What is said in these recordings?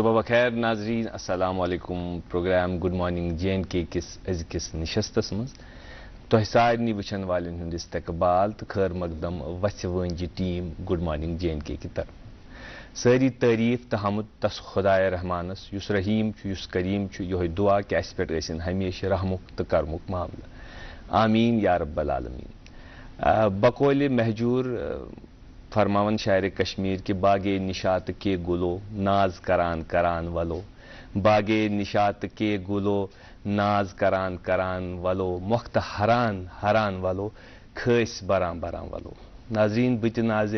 सुबह बखैर नाजरीन, अस्सलाम वालेकुम। प्रोग्राम गुड मॉर्निंग J&K किस अजकिस निशस्तस मज तोह सारनी वचन वालन हुंद इस्तकबाल तो खैर मकदम वस वंज टीम गुड मॉर्निंग J&K की तरफ सारी तारीफ तो हमद तस खुदाय रहमानस युस रहीम युस करीम यो दुआ कि अस पे हमेशा रहमुक तो करमुक मामला आमीन या रब्बल आलमीन। बकौल महजूर फरमावन शायर कश्मीर के बागे निशात के गुलो नाज करान करान वलो, बागे निशात के गुलो नाज करान करान वलो, मुख्त हरान हरान वलो, खस बराम बराम वलो। नाजरीन बत नाज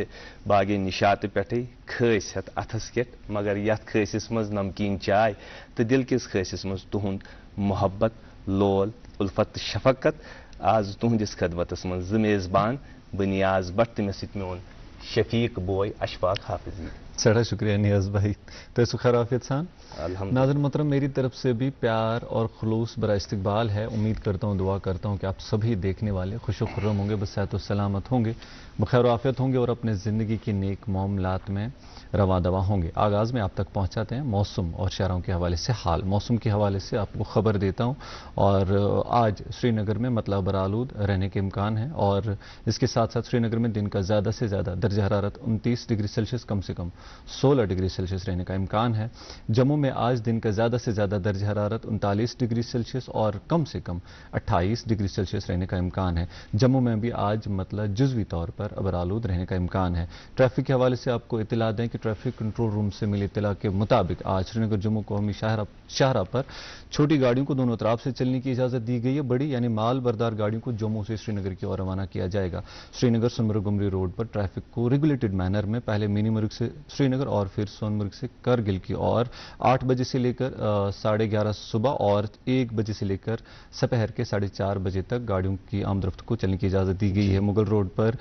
बागे निशात पे खस हेत अथस केट, मगर यथ खसिस मज नमकीन चाय तो दिल किस खसिस मज तुहुंद मोहब्बत लोल उल्फत शफकत। आज तुहंदिस खदमतस मज ज मेज़बान बनियाज बट तमें सत मोन शफीक बॉय अशफाक हाफिजी। सड़ा शुक्रिया नियाज भाई। तो सुखर आफियत सान नाज़रीन मोहतरम, मेरी तरफ से भी प्यार और खुलूस बरा इस्तकबाल है। उम्मीद करता हूँ, दुआ करता हूँ कि आप सभी देखने वाले खुश खुर्रम होंगे, बसेहत सलामत होंगे, बखैर आफियत होंगे और अपने ज़िंदगी की नेक मामलात में रवा दवा होंगे। आगाज़ में आप तक पहुँचाते हैं मौसम और शहरों के हवाले से हाल। मौसम के हवाले से आपको ख़बर देता हूँ और आज श्रीनगर में मतलब बरालूद रहने के इम्कान है और इसके साथ साथ श्रीनगर में दिन का ज़्यादा से ज़्यादा दर्जा हरारत 29 डिग्री सेल्सियस कम से कम 16 डिग्री सेल्सियस रहने का इम्कान है। जम्मू में आज दिन का ज़्यादा से ज़्यादा दर्जा हरारत 39 डिग्री सेल्सियस और कम से कम 28 डिग्री सेल्सियस रहने का इम्कान है। जम्मू में भी आज मतलब जुज़वी तौर पर अबरालूद रहने का इम्कान है। ट्रैफिक के हवाले से आपको इतला दें कि ट्रैफिक कंट्रोल रूम से मिली इतला के मुताबिक आज श्रीनगर जम्मू कौमी शाहरा पर छोटी गाड़ियों को दोनों तरफ से चलने की इजाज़त दी गई है। बड़ी यानी माल बरदार गाड़ियों को जम्मू से श्रीनगर की ओर रवाना किया जाएगा। श्रीनगर सोनमर्ग गुमरी रोड पर ट्रैफिक को रेगुलेटेड मैनर में पहले मिनीमर्ग से श्रीनगर और फिर सोनमर्ग से करगिल की ओर 8 बजे से लेकर 11:30 सुबह और 1 बजे से लेकर दोपहर के 4:30 बजे तक गाड़ियों की आमदरफ्त को चलने की इजाज़त दी गई है। मुगल रोड पर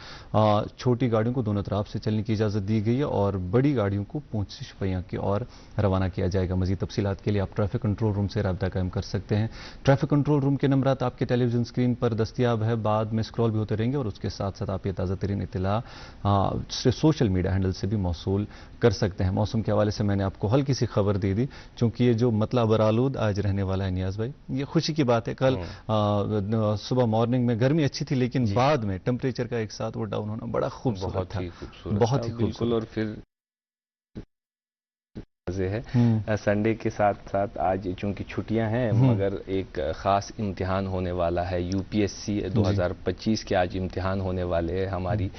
छोटी गाड़ियों को दोनों तरफ से चलने की इजाज़त दी गई है और बड़ी गाड़ियों को पूंछ से शुपियां की ओर रवाना किया जाएगा। मज़ीद तफसीलात के लिए आप ट्रैफिक कंट्रोल रूम से रब्ता कायम कर सकते हैं। ट्रैफिक कंट्रोल रूम के नंबरात आपके टेलीविजन स्क्रीन पर दस्तियाब है, बाद में स्क्रॉल भी होते रहेंगे और उसके साथ साथ आप ये ताज़ा तरीन इतला सोशल मीडिया हैंडल से भी मौसूल कर सकते हैं। मौसम के हवाले से मैंने आपको हल्की सी खबर दे दी, चूंकि ये जो मतला बरालूद आज रहने वाला है नियाज भाई, ये खुशी की बात है। कल सुबह मॉर्निंग में गर्मी अच्छी थी लेकिन बाद में टेम्परेचर का एक साथ वो डाउन होना बड़ा खूबसूरत था, बहुत ही खूबसूरत। और फिर है संडे के साथ साथ आज चूंकि छुट्टियां हैं मगर एक ख़ास इम्तिहान होने वाला है। यूपीएससी 2025 के आज इम्तिहान होने वाले हैं। हमारी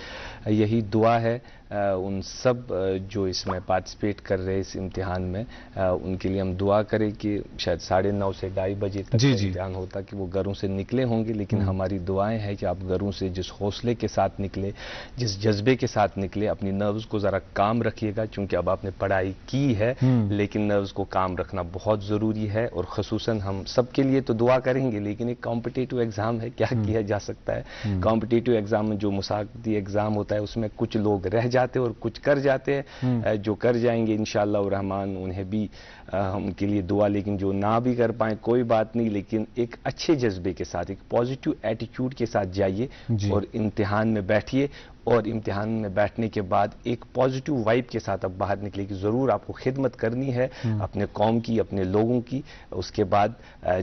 यही दुआ है उन सब जो इसमें पार्टिसिपेट कर रहे हैं इस इम्तिहान में, उनके लिए हम दुआ करें कि शायद 9:30 से 2:30 बजे तक इम्तिहान होता कि वो घरों से निकले होंगे, लेकिन हमारी दुआएं हैं कि आप घरों से जिस हौसले के साथ निकले, जिस जज्बे के साथ निकले, अपनी नर्व्स को ज़रा काम रखिएगा, क्योंकि अब आपने पढ़ाई की है लेकिन नर्व्स को काम रखना बहुत ज़रूरी है। और ख़ुसूसन हम सब के लिए तो दुआ करेंगे, लेकिन एक कॉम्पिटिटिव एग्ज़ाम है, क्या किया जा सकता है। कॉम्पिटिटिव एग्ज़ाम में जो मुसाक़ती एग्ज़ाम होता है उसमें कुछ लोग रह जाते और कुछ कर जाते हैं। जो कर जाएंगे इंशाअल्लाह रहमान उन्हें भी उनके लिए दुआ, लेकिन जो ना भी कर पाए कोई बात नहीं, लेकिन एक अच्छे जज्बे के साथ, एक पॉजिटिव एटीट्यूड के साथ जाइए और इम्तिहान में बैठिए और इम्तिहान में बैठने के बाद एक पॉजिटिव वाइब के साथ अब बाहर निकले कि ज़रूर आपको खिदमत करनी है अपने कौम की, अपने लोगों की। उसके बाद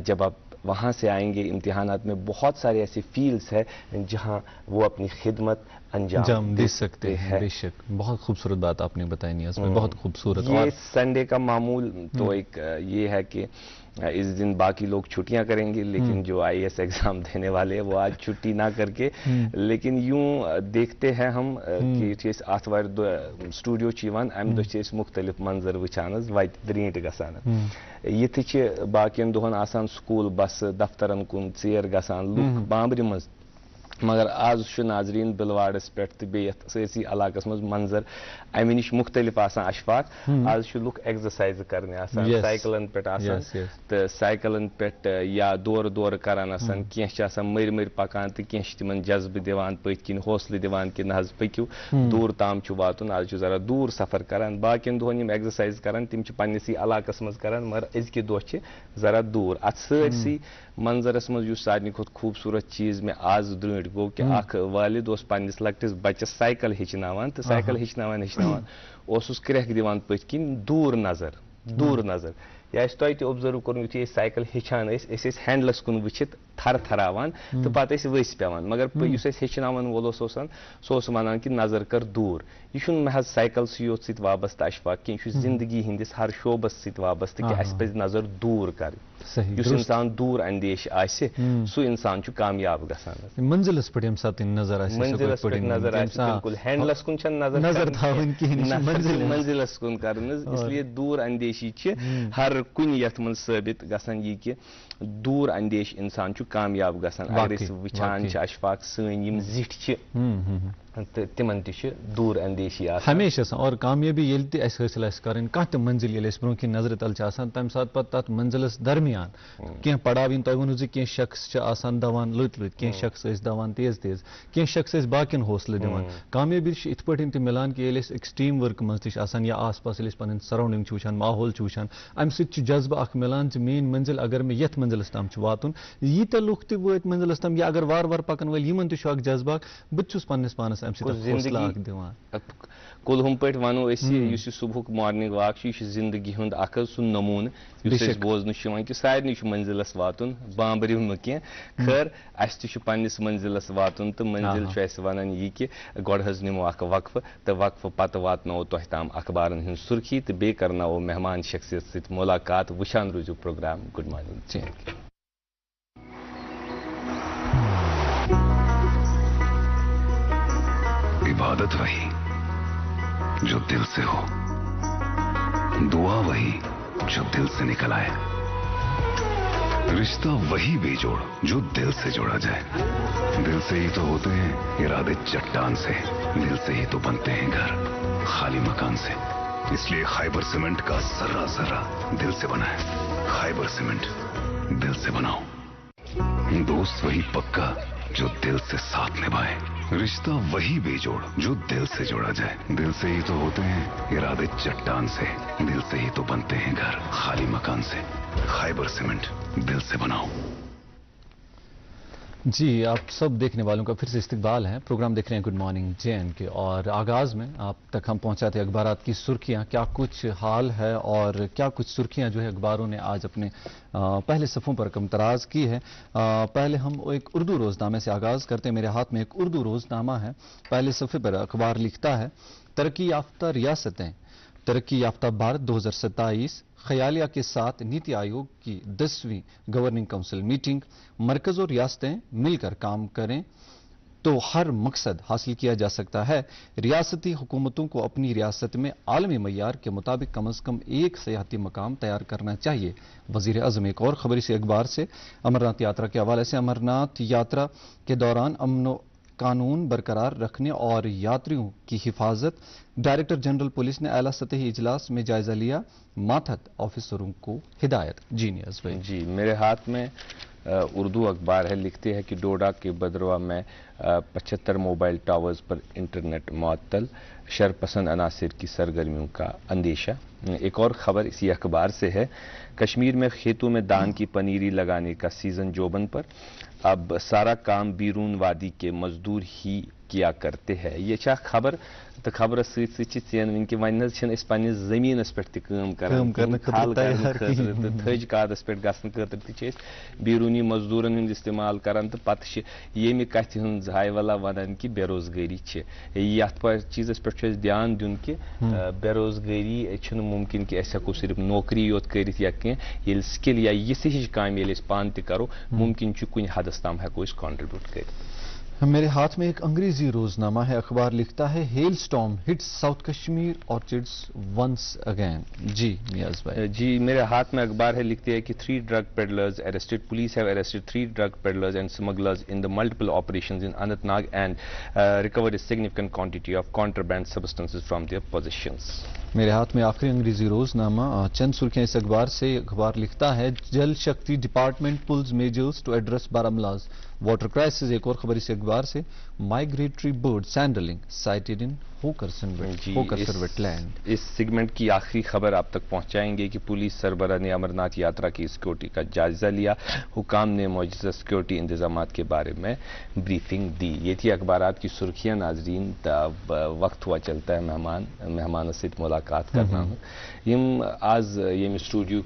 जब आप वहाँ से आएंगे इम्तिहानात में बहुत सारे ऐसे फील्ड्स हैं जहाँ वो अपनी खिदमत अंजाम दे सकते हैं। बेशक, बहुत खूबसूरत बात आपने बताई नियाज़ में, बहुत खूबसूरत। ये संडे का मामूल तो एक ये है कि इस दिन बाकी लोग छुट्टियां करेंगे, लेकिन जो आईएएस एग्जाम देने वाले हैं वो आज छुट्टी ना करके, लेकिन यूं देखते हैं हम कि आथवार स्टूडियो चीवान अम दो मुख्तलिफ मंजर वचान वत द्रीट गसान ये बाकियन दोहन आसान स्कूल बस दफ्तरन कुन चेर गसान लुक बांबरि मज, मगर आज नाजरीन बिलवाड़स पे सरसी इलाकस मज मंजर अमे नश मुख्तलिफ अशफाक। आज लुक एक्सरसाइज करने साइकिलन पे तो साइकिलन पे या दौर दौर करान कह मर मर पकान तो कह तिमन जज्बे दिवान पत किन हौसले दिवान कि न पकू दूर ताम वातुन। आज जरा दूर सफर करान, बाकियन दोहन यम एक्सरसाइज करान तिम पन्नसी इलाकस मज करान, मगर अजकि दोह जरा दूर। अत सरसी मंजरस मज सारे खुद खूबसूरत चीज में आज द्रूट गो कि अख वालिद पन्निस लकटिस बच्चस साइकिल हेचनावान तो साइकिल हेचनावान हेचनावान क्रैक दिवान पत किन दूर नजर दूर नजर या तह ऑब्जर्व कोर यु साइकिल हेचान हैंडलस कुन वचित थर थरावान तो पत वस पेवान मगर युस हेचनावन वोल सो वनान कि नजर कर दूर यह महज साइकिल योत सत वाबस्त अशफाक कि जिंदगी हंदिस हर शोबस सत वाबस्त कि अस पज नजर दूर कर इंसान दूर अंदेश सह इंसान कामयाब गसान मंजिलस पे नजर बिल्कुल हैंडलस कुन नजर मंजिलस कुन कर इसलिए दूर अंदेशी हर कुन यथ मन साबित गसान यह कि दूर अंदेश इंसान कामयाब गसान अगर वचान अशफाक सन जिठ तिमन दूर अंदेशी हमेशा और कामयाबी ये हासिल कर कह मंजिल ये ब्रो कि नजर तल तम सात तथ मंजिलस दरमियान कह पड़ाव तुम वो कह शख्स दवान लुत लुत कह शख्स दवान तेज तेज कह शख्स बाकिन हौसले दिवान कामयाबी इत पे मिलान कि एक टीम वर्क मज या आस पास पन सराउंडिंग वुचान माहौल वुचान अम सजब अख मिलान मेन मंजिल अगर मे ये मंजिलस तम वातुन यीत लुख तत मंजिलस तम या अगर वार वार पकन वाल यमन जज्बा बहुत पन्नस पानस कुलहुम पे वनो सुबह मॉर्निंग वाक जिंदगी हुंद सह नमून बोजन कि सारे मंजिलस वातुन बांबरिव न कह खैर अस पन्नस मंजिलस वातुन तो मंजिल वनान यह कि गोड़ निमो वक्फ तो वक्फ पत वातनो तह ताम अखबारन हंद सुर्खी तो बे करनावो मेहमान शख्सियत सत मुलाकात वुचान रूजू प्रोग्राम गुड मॉर्निंग। इबादत वही जो दिल से हो, दुआ वही जो दिल से निकल आए, रिश्ता वही बेजोड़ जो दिल से जोड़ा जाए। दिल से ही तो होते हैं इरादे चट्टान से, दिल से ही तो बनते हैं घर खाली मकान से। इसलिए खैबर सीमेंट का जर्रा जर्रा दिल से बना है। खैबर सीमेंट, दिल से बनाओ। दोस्त वही पक्का जो दिल से साथ निभाए, रिश्ता वही बेजोड़ जो दिल से जोड़ा जाए। दिल से ही तो होते हैं इरादे चट्टान से, दिल से ही तो बनते हैं घर खाली मकान से। खैबर सीमेंट, दिल से बनाओ। जी, आप सब देखने वालों का फिर से इस्तकबाल है। प्रोग्राम देख रहे हैं गुड मॉर्निंग JNK और आगाज़ में आप तक हम पहुंचाते अखबारात की सुर्खियां, क्या कुछ हाल है और क्या कुछ सुर्खियां जो है अखबारों ने आज अपने पहले सफ़ों पर कमतराज की है। पहले हम एक उर्दू रोज़नामे से आगाज़ करते हैं। मेरे हाथ में एक उर्दू रोज़नामा है। पहले सफ़े पर अखबार लिखता है, तरक्की याफ्ता रियासतें, तरक्की याफ्ता भारत 2027 ख्यालिया के साथ नीति आयोग की 10वीं गवर्निंग काउंसिल मीटिंग। मरकज और रियासतें मिलकर काम करें तो हर मकसद हासिल किया जा सकता है। रियासती हुकूमतों को अपनी रियासत में आलमी मय्यार के मुताबिक कम अज कम एक सियाहती मकाम तैयार करना चाहिए। वजीर आजम। एक और खबर इसी अखबार से अमरनाथ यात्रा के हवाले से, अमरनाथ यात्रा के दौरान अमन कानून बरकरार रखने और यात्रियों की हिफाजत, डायरेक्टर जनरल पुलिस ने आला सतही इजलास में जायजा लिया, मातहत ऑफिसरों को हिदायत। जी नियाज भाई। जी, मेरे हाथ में उर्दू अखबार है। लिखते हैं कि डोडा के बदरवा में 75 मोबाइल टावर्स पर इंटरनेट मुअत्तल, शरपसंद अनासिर की सरगर्मियों का अंदेशा। एक और खबर इसी अखबार से है, कश्मीर में खेतों में दान की पनीरी लगाने का सीजन जोबन पर, अब सारा काम बीरून वादी के मजदूर ही किया करते हैं। ये क्या खबर तो खबर वन कि वन पन्नस जमीनस पे थज कादस पे गसन खतर बीरूनी मजदूरन हूं इस्तेमाल करान तो पत ये कथ हायवला वन कि बेरोजगारी ये चीज़ पे ध्यान दिन कि बेरोजगारी मुमकिन कि हेको सिर्फ नौकरी योत कर कह स्किल या यिस हिज काम पान तरो मुमकिन कुछ हदस तम हेको कॉन्ट्रीब्यूट कर। मेरे हाथ में एक अंग्रेजी रोजनामा है। अखबार लिखता है, hailstorm hits south Kashmir orchids once again. जी नियाज भाई। जी, मेरे हाथ में अखबार है। लिखते हैं कि 3 drug peddlers arrested, police have arrested 3 drug peddlers and smugglers in the multiple operations in Anantnag and recovered a significant quantity of contraband substances from their possessions। मेरे हाथ में आखिरी अंग्रेजी रोजनामा, चंद सुर्खियां इस अखबार से। अखबार लिखता है, Jal Shakti department pulls measures to address Baramulla's water crisis. एक और खबर इस अखबार से, migratory bird sanderling sighted in फोकसर वेटलैंड। इस सेगमेंट की आखिरी खबर आप तक पहुंचाएंगे कि पुलिस सरबरा ने अमरनाथ यात्रा की सिक्योरिटी का जायजा लिया, हुकाम ने मौजूदा सिक्योरिटी इंतजाम के बारे में ब्रीफिंग दी। ये थी अखबारात की सुर्खियां। नाजरीन, वक्त हुआ चलता है मेहमान से मुलाकात करना यम आज यम स्टूडियो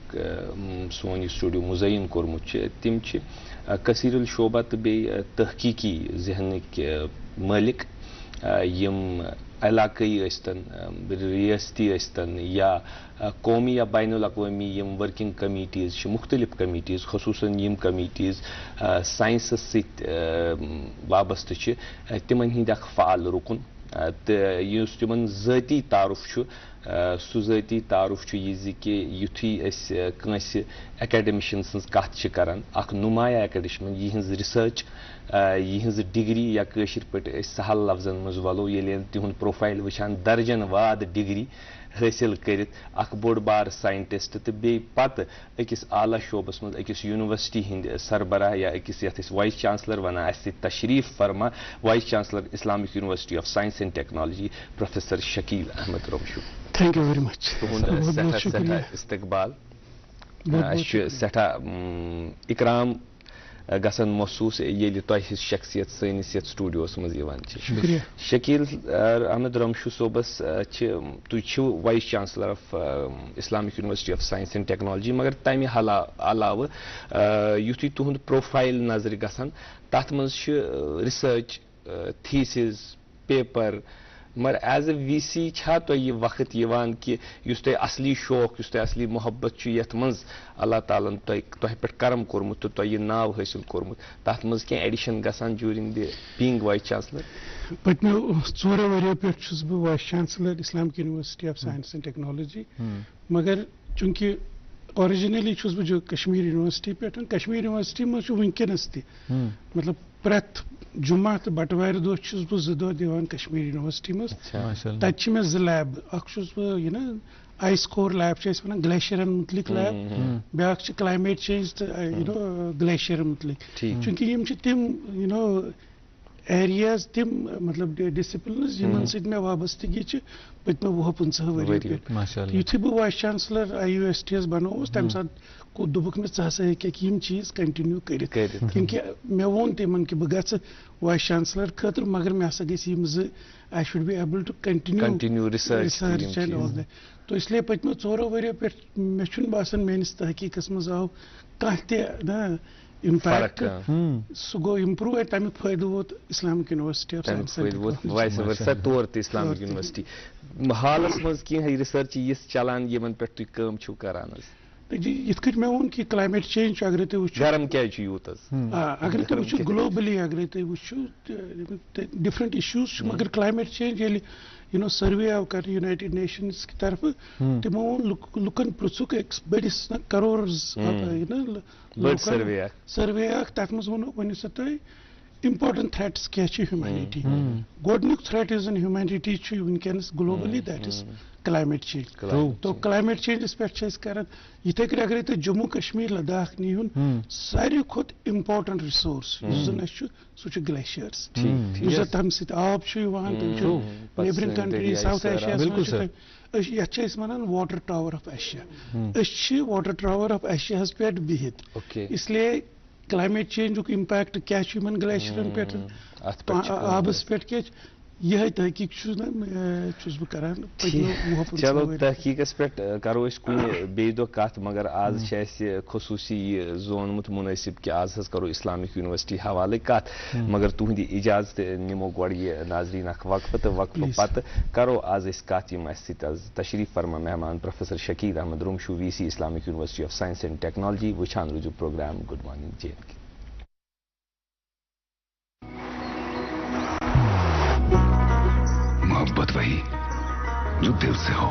सोन स्टूडियो मुजयन कोर्मुत तिम कसीरुल शोबा तो बे तहकीकी जहनिक मालिक यम इलाकई यस्तन रियासती यस्तन या कौमी या बैनुल अक़वामी यम वर्किंग कमिटीज़ मुख्तलिफ कमिटीज़ खसूसन यम कमिटीज़ साइंस वाबस्त तिमन हिंद अख फ़ाल रुकन तो युस तिमन ज़ाती तारुफ सह ज़ाती तारुफ यह कि युथी कंस एकेडमिशन सन्स कथ करान अख नुमाया एकेडमिशन यहज रिसर्च यहज डिग्री या कशिर पे सहल लफ्जन मज वलो ये तिहुंद प्रोफाइल वुचान दर्जन वाद डिग्री हासिल कर अख बोड़ बार साइंटिस्ट तो बे पत अकिस आला शोबस मज अकिस यूनिवर्सिटी हिंद सरबराह या अकिस यथ वाइस चांसलर वना तशरीफ फरमा vice chancellor Islamic University of Science and Technology professor Shakeel Ahmad Romshoo. Thank you very much. तुहद सठा इस्तकबाल सठा इकराम गसन महसूस ये तह शख्सियत सैनिस यथ स्टूडियोस मज शकील अहमद रमशू सोबस तुम vice chancellor of Islamic University of Science and Technology मगर तमि अलाव युथी तुहद प्रोफाइल नजर गसान तथ मज रिसर्च थीसिस पेपर मगर एज ए वीसी छा तो यह वक्त यवान कि युस तह असली शौक युस तह असली मोहब्बत यथ मज अल्लाह तालन तह पे करम कोरमुत तो तह नाव हासिल कोरमुत तथ मज क्या एडिशन गसान during the being vice chancellor? पत्मो 4 वरियो पे बह vice chancellor Islamic University of Science and Technology मगर चूंकि ओरिजिनली बह कश्मीर यूनिवर्सिटी पे कश्मीर यूनिवर्सिटी मज वनकस मतलब प्रथ जुम्मा तो बटवार दो बह 2 दह दिवान कश्मीर यूनिवर्सिटी मज तत मे 2 लैब अख यह ना आइस कोर लैब वन ग्लेशियरन मुतलिक लैब ब्या क्लाइमेट चेंज तो यू नो ग्लेशियर मुतलिक चूंकि यम तिम यू नो एरियाज तिम मतलब डिसिप्लिन यमन सत मे वाबस्तगी पत्मो 20-15 वरियो पे युथी बह वाइस चांसलर IUSTS बनोस तम साथ दोपुक मे हसा हेम चीज कंटिन्यू कर क्योंकि मे वोन तिमन कि बह ग वाइस चांसलर खतर मगर मे हसा गई I should be able to continue research and all that तो इसलिए पत्मो 4 वरियो पे मे बासान मेनिस तहकीकस मज आव कह इम्पैक्ट सह गो इम्प्रूव तमिक फायदे वोत Islamic University of science vice versa तौर तो इस्लामिक यूनिवर्सिटी हालस मज कह रिसर्च यिस चलान यमन पे तुम काम छो करान ये मे वो कि क्लाइमेट चेंज अगर तुम गरम क्या यूत अगर तुम वो ग्लोबली अगर तुम वो डिफरेंट इशूज मगर क्लाइमेट चेंज यू नो सर्वे आव कर यूनाइटेड नेशंस की तरफ तमो लुकन पृछुक बड़िस करोड़ सर्वे तथ मज वो तुम important threats क्या humanity गोडनुक threat is in humanity वनकस globally that is climate change तो climate change पे कर इथे अगर तुम जम्मू कश्मीर लद्दाख नीन सारे खुद important resource सह ग्लेशियर्स तम सत आब नेबरिंग कंट्री साउथ एशिया ये one water tower of Asia water tower of Asia पे बिहित इसलिए क्लाइमेट चेंज इम्पैक्ट क्या ग्लेशियरन पे आबस पे क्या यह तहकीक बह कर चलो तहकीकस पे करो कुन बे दो कत मगर आज खसूसी जोनमुत मुनासिब कि आज करो इस्लामिक यूनिवर्सिटी हवाले कत मगर तुहद इजाजत निमो गो नाजरीन वक्फ तो वक्फ पत करो आज कत तशरीफ फरमा मेहमान professor Shakeel Ahmad Romshoo VC Islamic University of Science and Technology वुचान रूजू प्रोग्राम गुड मॉर्निंग JNK। मोहब्बत वही जो दिल से हो,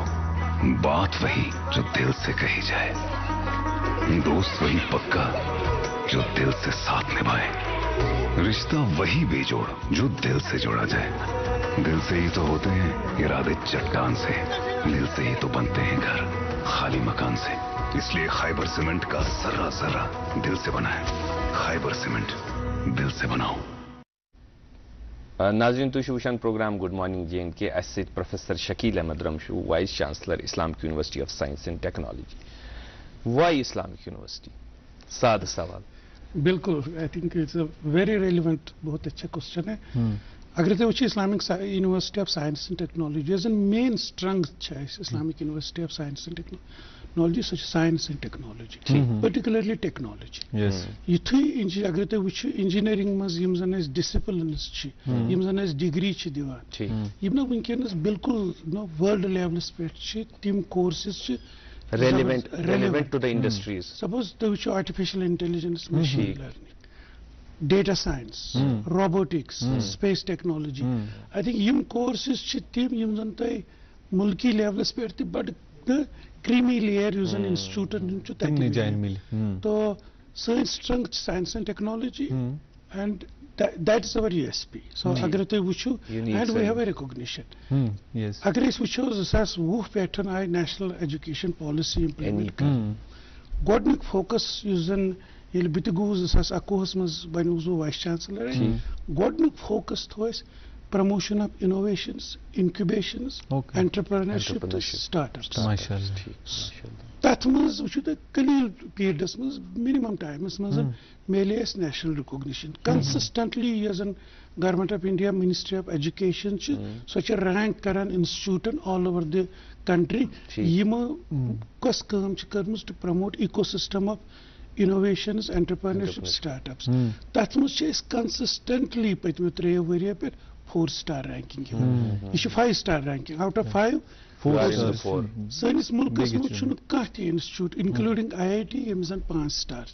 बात वही जो दिल से कही जाए, दोस्त वही पक्का जो दिल से साथ निभाए, रिश्ता वही बेजोड़ जो दिल से जोड़ा जाए। दिल से ही तो होते हैं इरादे चट्टान से, दिल से ही तो बनते हैं घर खाली मकान से। इसलिए खैबर सीमेंट का जर्रा जर्रा दिल से बना है। खैबर सीमेंट, दिल से बनाओ। नाज़रीन तुम वुचान प्रोग्राम गुड मॉर्निंग J&K अस professor Shakeel Ahmad Romshoo vice chancellor Islamic University of Science and Technology. Why Islamic university? सादा सवाल। बिल्कुल, I think it's a very relevant, बहुत अच्छा क्वेश्चन है। अगर तुम वो Islamic University of Science and Technology as an main strength Islamic University of Science and Technology science and technology, particularly technology. युथुई अगर तुम वो इंजीनियरिंग मज जन डिसिप्लिन्स जन डिग्री दिवान वनकस बिल्कुल वर्ल्ड लेवलस पे तम courses relevant to the industries. Suppose तुम वो artificial intelligence, machine learning, data science, robotics, space technology, I think यम कोर्सेस तम जन तुम मुल्की लेवलस पे बड़ क्रीमी लेयर इंस्टीट्यूटन तो सन strength science and technology and that is our USP. So agar tu wuchu and we have a recognition. Yes. Agar is wuchu asas wo pattern I national education policy implement kar. Godnik focus usen yel bitguz asas akohs mas banuzu vice chancellor. Godnik focus thois promotion of innovations, incubations, entrepreneurship, startups. Mashallah. That means we should कलील periods means minimum time means Malus national recognition consistently as an government of India Ministry of Education such a rank karan institute all over the country yima kas kaam ch karmus to promote ecosystem of innovations, entrepreneurship, startups. That means is consistently patmi 3 year pe 4-star ranking is 5-star ranking out of 5 4. Sanis mulkas muchun kahti institute including IIT is 5 stars.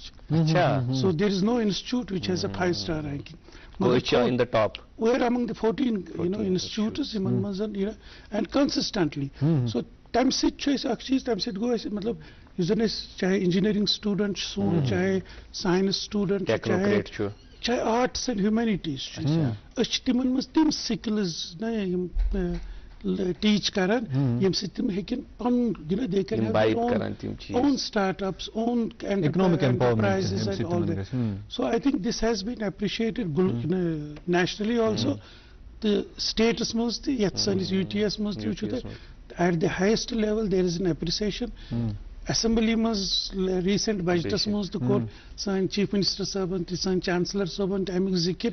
So there is no institute which has a 5-star ranking. Which are in the top. We are among the 14 institutes and consistently. So tamsit choice actually tamsit go matlab usane chahe engineering student soon chahe science student chahe arts and humanities ach timan mas tim skills na teach karan yem sitim hekin pan they can have own startups, own economic enterprises and all that. So I think this has been appreciated nationally also. The status must yet is UTS must at the highest level there is an appreciation. Assembly must recent budget must the court sign chief minister servant sign chancellor servant zikir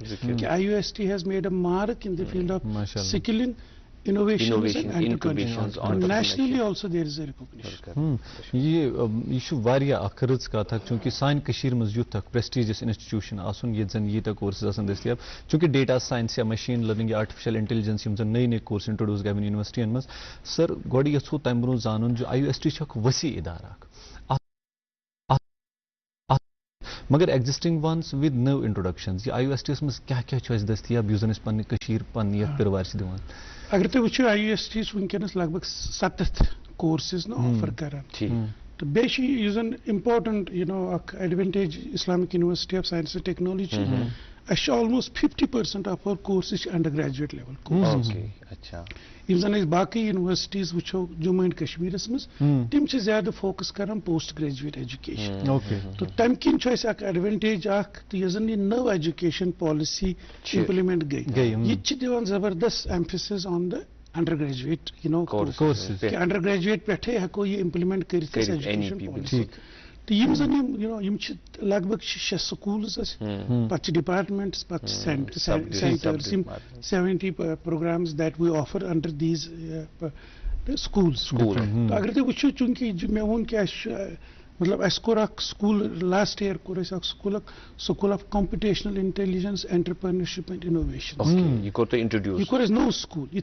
IUST has made a mark in the field of skilling, innovations and entrepreneurship. Nationally also there is a recognition. ये वारिया अखरज का था क्योंकि सान कशीर मज youth prestigious institution आसन ये जन ये कोर्सेज आसन दस्तियाब चूंकि डेटा साइंस या मशीन लर्निंग या आर्टिफिशियल इंटेलिजेंस यम जन नई कोर्स इंट्रोड्यूस गवन यूनिवर्सिटी मज सर गोड यछो तम ब्रो जानन जो IUST छक वसी इदारा मगर existing ones with no introductions ये IUST मज क्या क्या दस्तियाब युजन इस पन्ने कशीर पन्ने यत पिरवार से दिवान अगर तुम वो IUST वनकस लगभग 7 कोर्सेज ऑफर करान तो बेशी यूजन important advantage Islamic University of Science and Technology almost 50% of our courses undergraduate level courses अच्छा यम बाकी यूनिवर्सिटीज वो जम्मू एंड कश्मीर मज तम ज्यादा फोकस करान पोस्ट ग्रेजुएट एजुकेशन तो तम किन एडवांटेज तो ये नव एजुकेशन पॉलिसी इम्प्लीमेंट गई ये दिवान जबरदस्त emphasis on the under graduate courses under graduate पे हको ये इम्प्लीमेंट कर एजुकेशन पॉलिसी तो यम लगभग 6 स्कूल्स पे डिपार्टमेंट्स पे centres 70 programmes that we offer under these schools तो अगर तुम वो चूंकि मे वो कि मतलब अस core school last year core school of computational intelligence entrepreneurship and innovation ये कोर नो स्कूल ये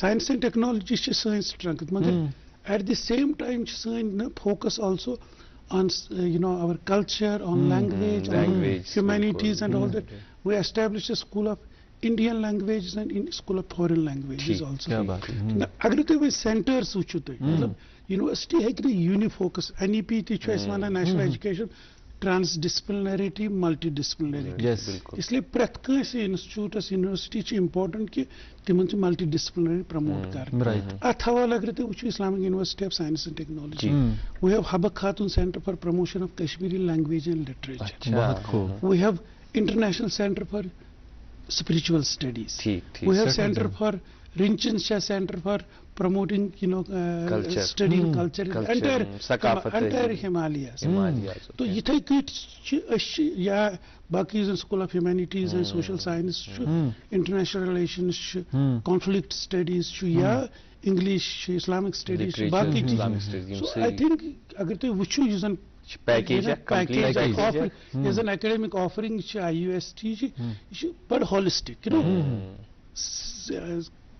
साइंस एंड टेक्नोलॉजी सन स्ट्रेंथ मगर at the same time focus also on our culture, on language, on humanities and all that. We established a school of Indian languages and school of foreign languages also. अगर तो वे centers उचुते मतलब university है कि unifocus NEP choice माना national education ट्रांसडिसिप्लिनरिटी मल्टीडिसिप्लिनरिटी इसलिए प्रत्येक institute university important कि तिमन multidisciplinary promote कर अत हवाले अगर तुम वो Islamic University of Science and Technology we have हबक Khatoon centre for promotion of Kashmiri language and literature we have international centre for spiritual studies. ठीक We have Center for Rinchen Center for promoting, Culture. studying culture, Sakafat entire Himalayas. तो यिथै cut या बाकी School of Humanities and Social Science, International Relations, Conflict Studies, या English, Islamic Studies, बाकी चीज़. So I think अगर तुम वुचो युजन package is an academic offering IUST, but holistic,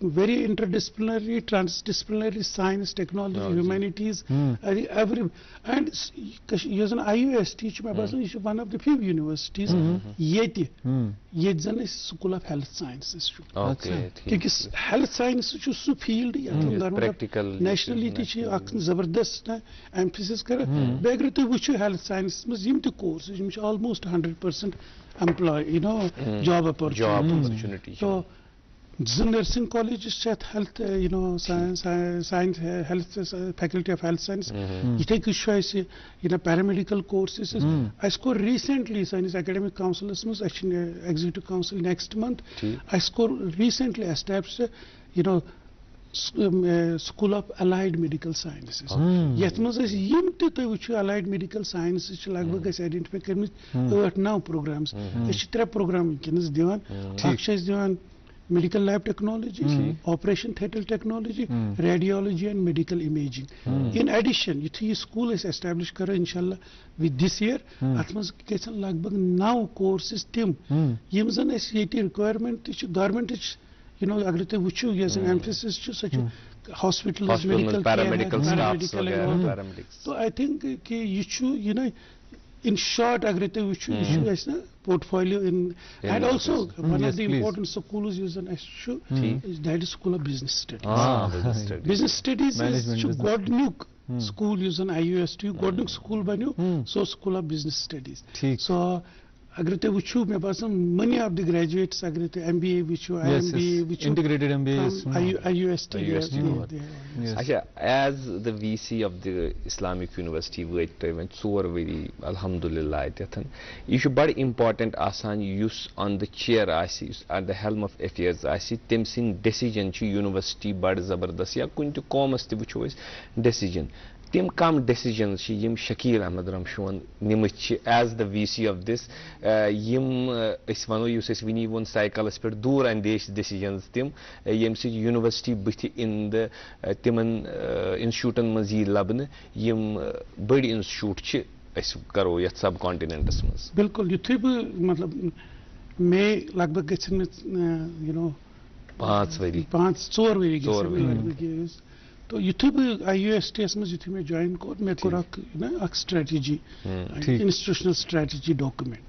very interdisciplinary, transdisciplinary, science, technology, humanities, every, and as an IUST, one of the few universities, yet zan is School of Health Sciences. Okay. Because health science is a field, practical, nationally zabardast emphasis kar. Begrete which health science must the course, almost 100% employ, job opportunity. So nursing colleges at health, science, health, faculty of health science. You take a choice, paramedical courses. I score recently, science academic council, executive council next month. I score recently established, School of Allied Medical Sciences. Yet must which allied medical sciences identify 8-9 programs. This program is divan medical lab technology, operation theatre technology, radiology and medical imaging. In addition, this school is established inshallah with this year. Lagbag now courses tim. Yimzan is requirement government is which is an emphasis to such hospitals, medical paramedical staff. So I think in short, which is a portfolio in, and also one of the important schools is an issue is that School of Business Studies. Business Studies is Godnuk school is an IUST, Godnuk school banu, so School of Business Studies. So many of the graduates MBA, IMBA, which integrated MBA, IUST. As the VC of the Islamic University, alhamdulillah, you should very important asan use on the chair at the helm of affairs temsin decision university bad zabardast ya kuntu commerce decision. Tim come decisions yim Shakil Ahmed Ramshon nimch as the VC of this yim isvano uses we need one cycle per dur and decisions tim yim university bithi in the timan institute and mazid labne yim big institute ch is karo yat subcontinent asmas bilkul yuthi matlab may lagbag gachin 5 vari तो युथे भी IUSTS में जिथे में join को मैं कोरा strategy institutional strategy document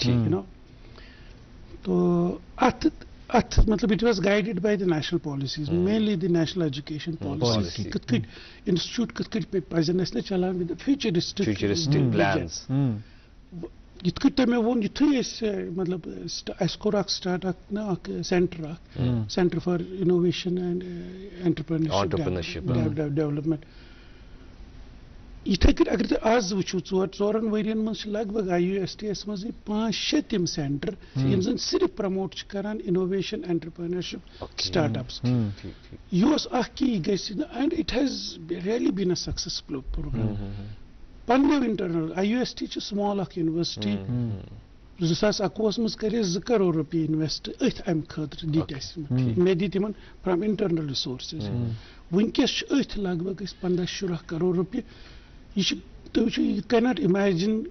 तो मतलब it was guided by the national policies, mainly the national education policy. Institute पे present ने चला with the futuristic plans. Yitkite में वो युथे इस मतलब एस्कोरा स्टार्टअप ना Center for Innovation and Entrepreneurship Development. Yiथे अगर आज वुचो 4 वरियन मंच लगभग IUSTS में 5-6 तम सेंटर यम सिर्फ प्रमोट करान innovation entrepreneurship startups US and it has really been a successful program. Pandev internal IUST is small university. Akwas mus kare 2 crore rupee invest am khadr details meditiman from internal resources. Winkes lagbag is 15 crore rupee. You cannot imagine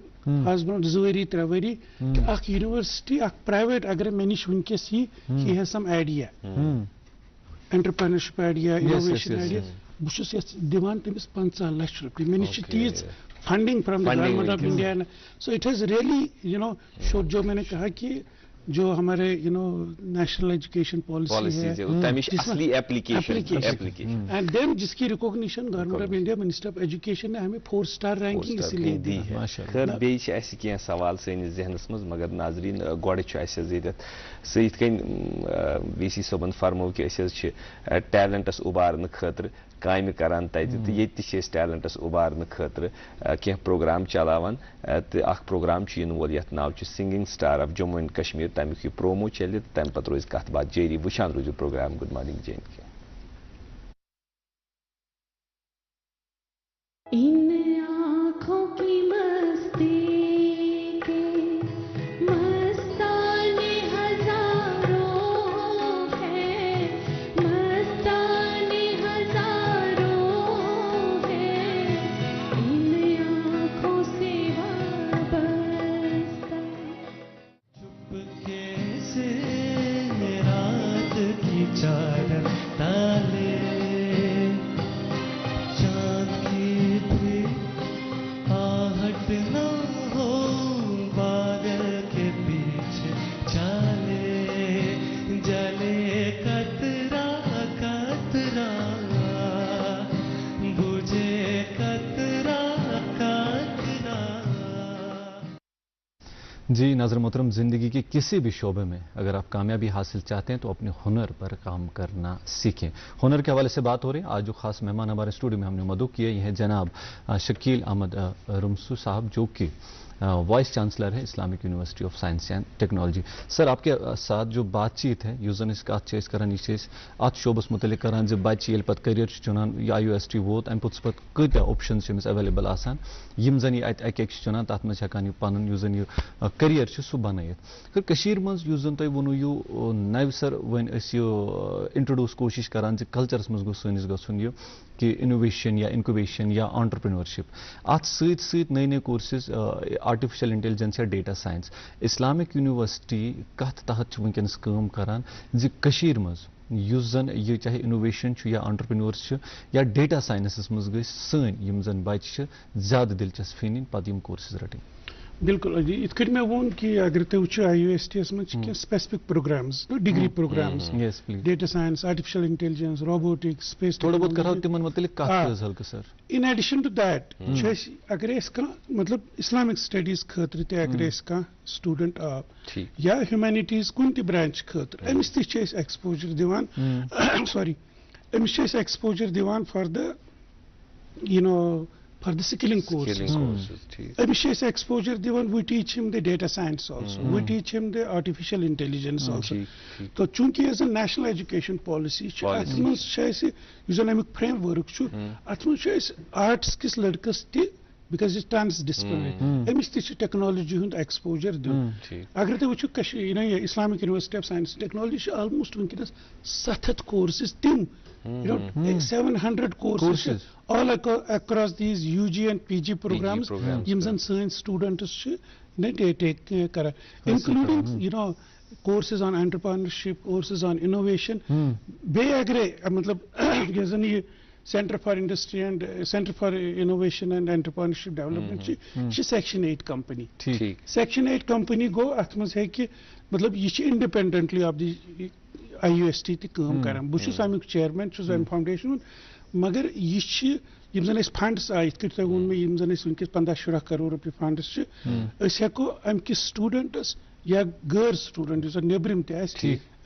as one Zuari Travari ak university ak private agar manish winkes he has some idea. Entrepreneurship idea, innovation idea. Bushus yes demand is 50 lakh rupee. Manish teach funding from the government of India. So it has really, showed जो मैंने कहा कि जो हमारे national education policy है असली application and then जिसकी recognition government of India Minister of Education ने हमें 4-star ranking इसलिए दी है. खैर बेई छ ऐसे क्या सवाल सैनिस जहनस मज मगर नाजरीन गोड़ छ ऐसे ज़ियदत सहित कन VC सोबन फरमो कि ऐसे छ टैलेंटस उबारन खतर कामि करान तते तो ये टैलेंटस उबारने खतर कह प्रोग्राम चलावान तो अख प्रोग्राम इन वोल यथ नाव singing star of Jammu and Kashmir तमिक यह प्रोमो चल तम पे रोज कत बात जारी वुचान रोजो प्रोग्राम गुड मॉर्निंग JNK। जी नाज़रीन मोहतरम, ज़िंदगी के किसी भी शोबे में अगर आप कामयाबी हासिल चाहते हैं तो अपने हुनर पर काम करना सीखें। हुनर के हवाले से बात हो रही है। आज जो खास मेहमान हमारे स्टूडियो में हमने मदद किए यह है जनाब शकील अहमद रुमसू साहब, जो कि वाइस चांसलर है Islamic University of Science and technology. Sir, आपके साथ जो बातचीत है यूजन इस कत करान अत शोबस मुतलिक करान जो बच्चे ये पे करियर चुनान IUST वोत अम पुत पे कत्या ऑप्शन अवेलेबल आसान यम जन यह अक चुनान तथ मज हेकान पन यूजन यह करियर सह बनयत। फिर कशीर मज यूजन तुम वोनू यह नवसर वन इंट्रोड्यूस कोशिश करान कल्चरस मज गो सनिस गुन यह कि इनोवेशन या इनक्यूबेशन या एंटरप्रेन्योरशिप अत सत नए नए कोर्सेज आर्टिफिशियल इंटेलिजेंस या डेटा साइंस इस्लामिक यूनिवर्सिटी कत तहत वनकस काम करान कशीर मज युस जन यह चाहे इनोवेशन या एंटरप्रेन्योर्स या डेटा साइंसस मज गई सन यम जन बच्चे ज्यादा दिलचस्पी नी पत कोर्सेज रटन। बिल्कुल इत कट मैं वो कि अगर तुम वो IUST मज specific programmes degree programmes data science artificial intelligence robotics space थोड़ा बहुत करो तिमन मुतलिक कत हल्के sir. In addition to that अगर मतलब इस्लामिक स्टडीज खतर ते अगर स्टूडेंट या ह्यूमैनिटीज कुन ते ब्रांच खतर अमिस ते एक्सपोजर दिवान सॉरी अमिस एक्सपोजर दिवान for the for the skilling courses. Amis exposure divan, we teach him the data science also. We teach him the artificial intelligence also. So chunki as a national education policy atmans shaise usually framework chu atmans shaise arts kis ladkas ti because it transdisciplinary amis ti technology hund exposure do agar te wuchu Islamic University of Science and Technology almost winkinas 7 courses tim 700 courses all across these UG and PG programs yimzan science students take kara including courses on entrepreneurship, courses on innovation be agre matlab yazani Center for Industry and Center for Innovation and Entrepreneurship Development she Section 8 company Section 8 company go atmas hai ki matlab ye independently of the IUST te काम करें बस अमुक chairman foundation मगर यह यम जन funds आय वो मे यम जन वनकस 15-16 करोड़ रुपये फंड्स हेको अमकिस स्टूडेंटस या गैर स्टूडेंट नबरम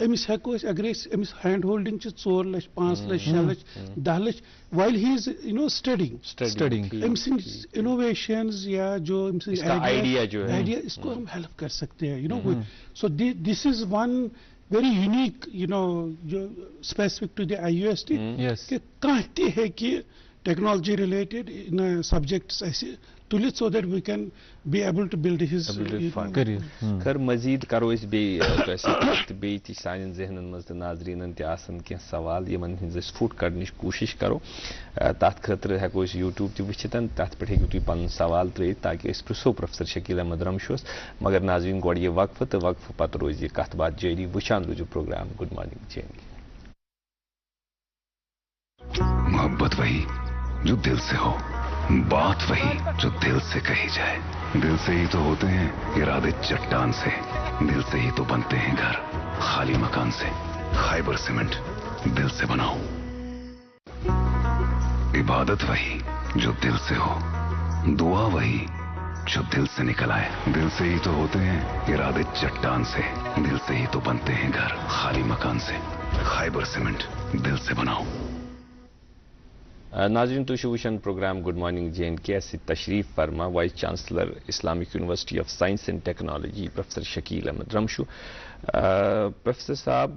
अमिस हेको अगर अमिस hand holding 4 lakh 5 lakh 6 lakh 10 lakh while he is studying अमिस इनोवेशंस या जो आइडिया इसको हम हेल्प कर सकते हैं so this is one very unique जो specific to the IUST कि कहते हैं कि technology related in subjects ऐसे तुलित so that we can be able to build his career खर मजीद करो इस बे सान जहनन मज नाजरीन तन कह सवाल यमन हिंस फुट कड़न कोशिश करो तथ खतर हेको यूट्यूब ते वचित तथ पे हेकु तुम पन सवाल त्रित ताकि पृसो प्रोफेसर शकील अहमद रमशोस मगर नाजरीन गोड़ ये वक्फ तो वक्फ पत रोज ये कत बात जारी वुचान रोजो प्रोग्राम गुड मॉर्निंग JNK। मोहब्बत वही जो दिल से हो, बात वही जो दिल से कही जाए। दिल से ही तो होते हैं इरादे चट्टान से, दिल से ही तो बनते हैं घर खाली मकान से। खाइबर सीमेंट दिल से बनाओ। इबादत वही जो दिल से हो, दुआ वही जो दिल से निकल आए। दिल से ही तो होते हैं इरादे चट्टान से, दिल से ही तो बनते हैं घर खाली मकान से। खाइबर सीमेंट दिल से बनाओ। नाज़रीन तुम वुचन प्रोग्राम गुड मॉर्निंग JNK तशरीफ फरमा vice chancellor Islamic University of Science and Technology professor Shakeel Ahmad Romshoo. Professor साहब,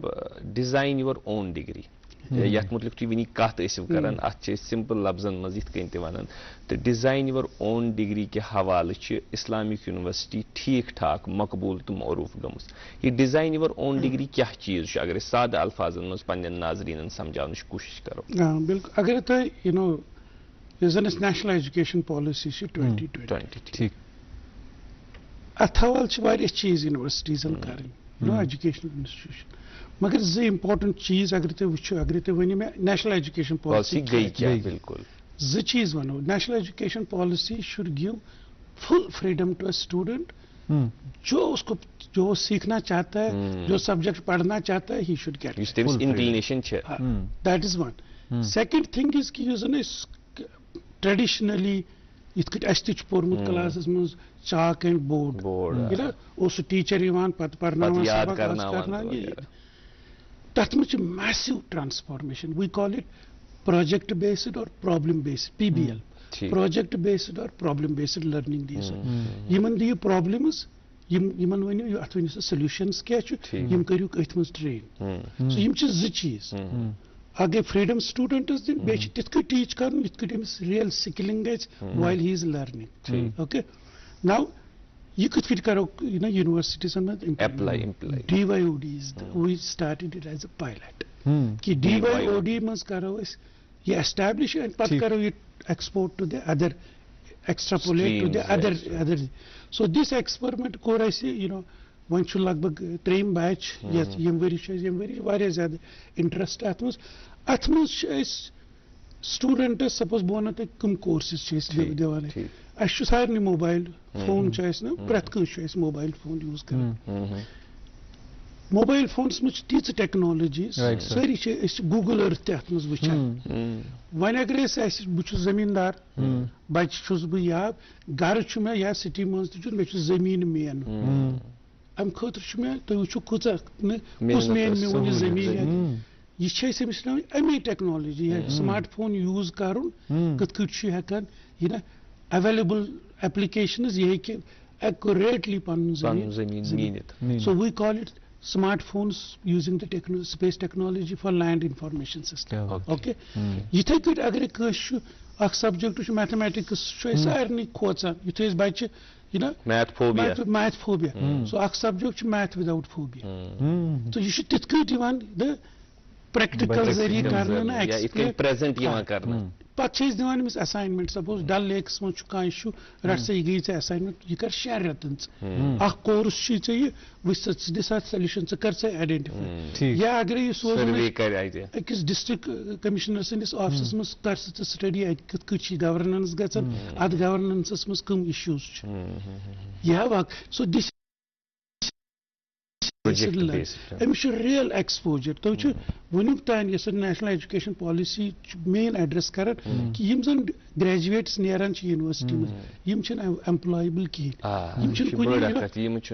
डिज़ाइन योर ओन डिग्री यथ मुतलिक तुम वनी कत करान अत सिंपल लफ्जन मज इत कन तन तो डिज़ाइन योर ओन डिग्री के हवाले इस्लामिक यूनिवर्सिटी ठीक ठाक मकबूल तो मरूफ गम। ये डिज़ाइन योर ओन डिग्री क्या चीज़ अगर साद अल्फाजन मज पन्न नाजरीन समझाने की कोशिश करो। बिल्कुल, अगर तुम you know national education policy 2020 ठीक अत हवाले चीज़ यूनिवर्सिटीजन कर एजुकेशन इंस्टीट्यूशन, मगर जो इम्पोर्टेंट चीज अगर तुम वो अगर तुम वन मे नेशनल एजुकेशन पॉलिसी बिल्कुल जो चीज वनो national education policy should give full freedom to a student जो सीखना चाहता है, जो सब्जेक्ट पढ़ना चाहता है, he should get inclination that is one. Second thing is कि ट्रेडिशनली इत पोर्मुत क्लास मज चाक एंड बोर्ड टीचर पढ़ना तथ massive transformation, we call it project based और problem based PBL, project based और प्रॉब्लम बेस्ड लर्निंग दियो प्रॉब्लम्स यमन वनियो अत वनियो सॉल्यूशंस क्या यम करियो अथ मज ट्रेन। सो यम जो चीज अगर फ्रीडम स्टूडेंट्स दिन बे तिथ टीच कर real skilling while he is learning. Okay, now ये कथ करो यूनिवर्सिटीजन में apply DYOD we started it as a pilot कि DYOD मज करो ये एस्टैब्लिश एंड पत करो ये export to the other extrapolate to the other. So this experiment कोर वन लगभग 3 बैच यम वरी ज्यादा इंटरेस्ट अत स्टूडेंट्स सपोज बह वन कम कोर्सेस दिवान सारे मोबाइल फोन प्रत मोबाइल फोन यूज कर मोबाइल फोन मज तीच टेक्नोलॉजी सारी गूगल अर्थ तथ मज वुचान वन अगर बह जमींदार बच्चुस बह या घर मे या सिटी मज मे जमीन मेन अम खुद तुम वो कुस मेन मे वन जमीन यह अमी टेक्नोलॉजी स्मार्टफोन यूज कर कथ हेकान अवेलेबल एप्लीकेशन ये एक्यूरेटली पन जमीन। So we call it smartphones using the space technology for land information system. Okay, yithe kut agar kash ak subject ch mathematics sarni khocan yithe bache math phobia so ak subject ch math without phobia so you should tith kut divan the practical zari karna na explain present yawan karna पे दिवान assignment suppose डल lakes मज कह रट सा गई ऐ assignment यह कर 6 रतन course दिसा solution कर आइडेंटिफाई या अगर यह सोज अकिस डिस्ट्रिक्ट कमिश्नर सदिस ऑफिस मज कर स्टडी कथ गवर्नेंस गन अत गवर्नेंस मज कम इश्यूज यह so this Amish real exposure तो वनुक तान national education policy main address कर कि यम जन ग्रेजुएट्स नेरान यूनिवर्सिटी मम एम्प्लॉयबल कहें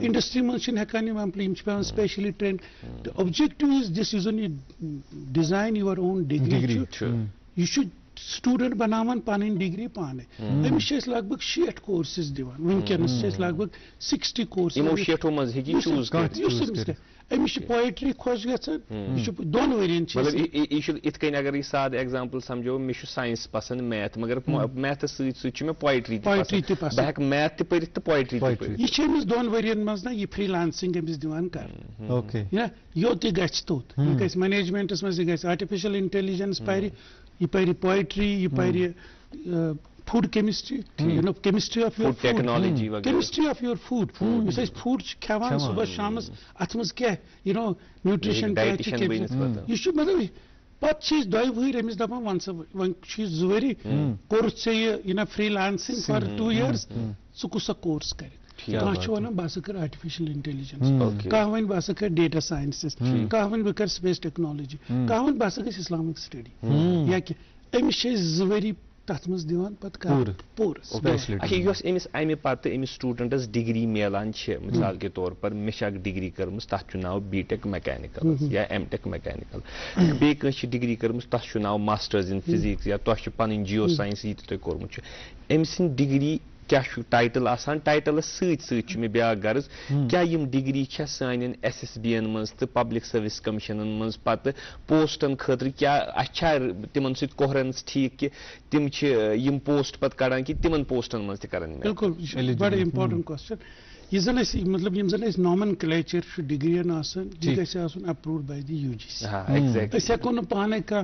इंडस्ट्री मज एम्प्लॉय पे specially train. Objective is this use design your own degree यह स्टूडेंट बनावन पन डिग्री पाने अमिस लगभग 60 कोर्सेस दिवान वनकस लगभग 60 कोर्सेस अमिस पोएट्री खुश गन दोन वरियन यह अगर साद एग्जांपल समझो मे साइंस पसंद मैथ मगर मैथ समे पोएट्री बह मैथ तथ तो पोएट्री यह दोन वरियन मज ना यह फ्रीलांसिंग अमिस दिवान कर योत तोत यह मैनेजमेंटस मज यह आर्टिफिशियल इंटेलिजेंस पर यह पर पोएट्री यह पर food chemistry chemistry of your technology chemistry of your food food Khan सुबह शाम अत मज क्या न्यूट्रिशन यह मतलब पे दो वहर अमिस दपान वन वन जवरी कोर यह फ्रीलांसिंग फॉर 2 years सह कुछ कोर्स कर कह वन बह कर आर्टिफिशियल इंटेलिजेंस कह वन बह कर डेटा साइंसेस कह वन बह कर स्पेस टेक्नोलॉजी कह वन बह गई इस्लामिक स्टडी या कि अमिस जवरी तथ मज दिवान पत पूर अच्छा यस अमिस अमि पत अमिस स्टूडेंटस डिग्री मिलान मिसाल के तौर पर मे डिग्री कर्म तथ नाव बीटेक मैकेनिकल या एमटेक मैकेनिकल बे डिग्री कर्म तथ नाव मास्टर्स इन फिजिक्स या तुह पन जियो साइंस ये तुम कोर्मुत अमि सिंद डिग्री क्या टाइटल आसान टाइटलस सत मे ब्या गर्ज क्या यम डिग्री सान SSB मज तो पब्लिक सर्विस कमीशन मज पत पोस्टन खतर क्या अच्छा तिमन सत कोहरेंस ठीक कि तिम यम पोस्ट पत कड़ान कि तिमन पोस्टन मज तन बिल्कुल बड़ा इंपॉर्टेंट क्वेश्चन ये जन मतलब यम जन नॉमेनक्लेचर डिग्रियन आसान यह गई अप्रूव्ड बाय द UGC अस हेको न पाने का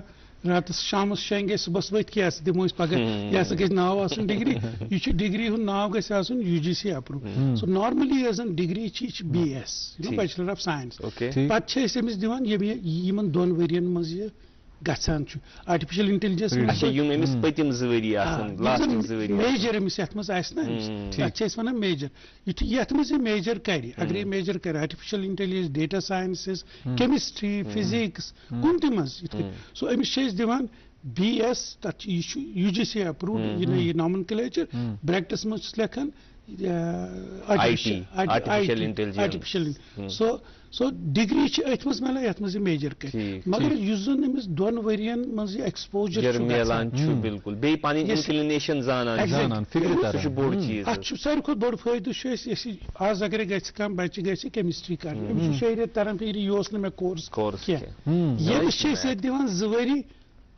रात शाम शेंगे सुबह वत क्या दिमो पगह यह गई नाव आसन डिग्री यह डिग्री हुन नाव गई आसन UGC approve so normally as an degree BS bachelor of science पे अमिस दिवान यमन 2 वरियन मज यह गसान आर्टिफिशियल इंटेलिजेंस मेजर अमिस ये मज वन मेजर ये मज मेजर कर अगर ये मेजर कर artificial intelligence data sciences chemistry physics कुन त मज सो अमिस दिवान BS तथ UGC अप्रूव्ड यह नॉमेनक्लेचर ब्रैकेट्स मज लेखन आर्टिफिशियल इंटेलिजेंस सो डिग्री अथ मज मिलान ये मज मेजर कर मगर अमिस 2 वरियन मज एक्सपोजर मिलान बिल्कुल बे पनी इंक्लिनेशन जानान फिक्र बोड़ चीज सारे खुद बोड़ फायदे आज अगर कम बच्चे गए केमिस्ट्री कर 6 रेत तरन फिर यह मे कोर्स ये दिवान 2 वरी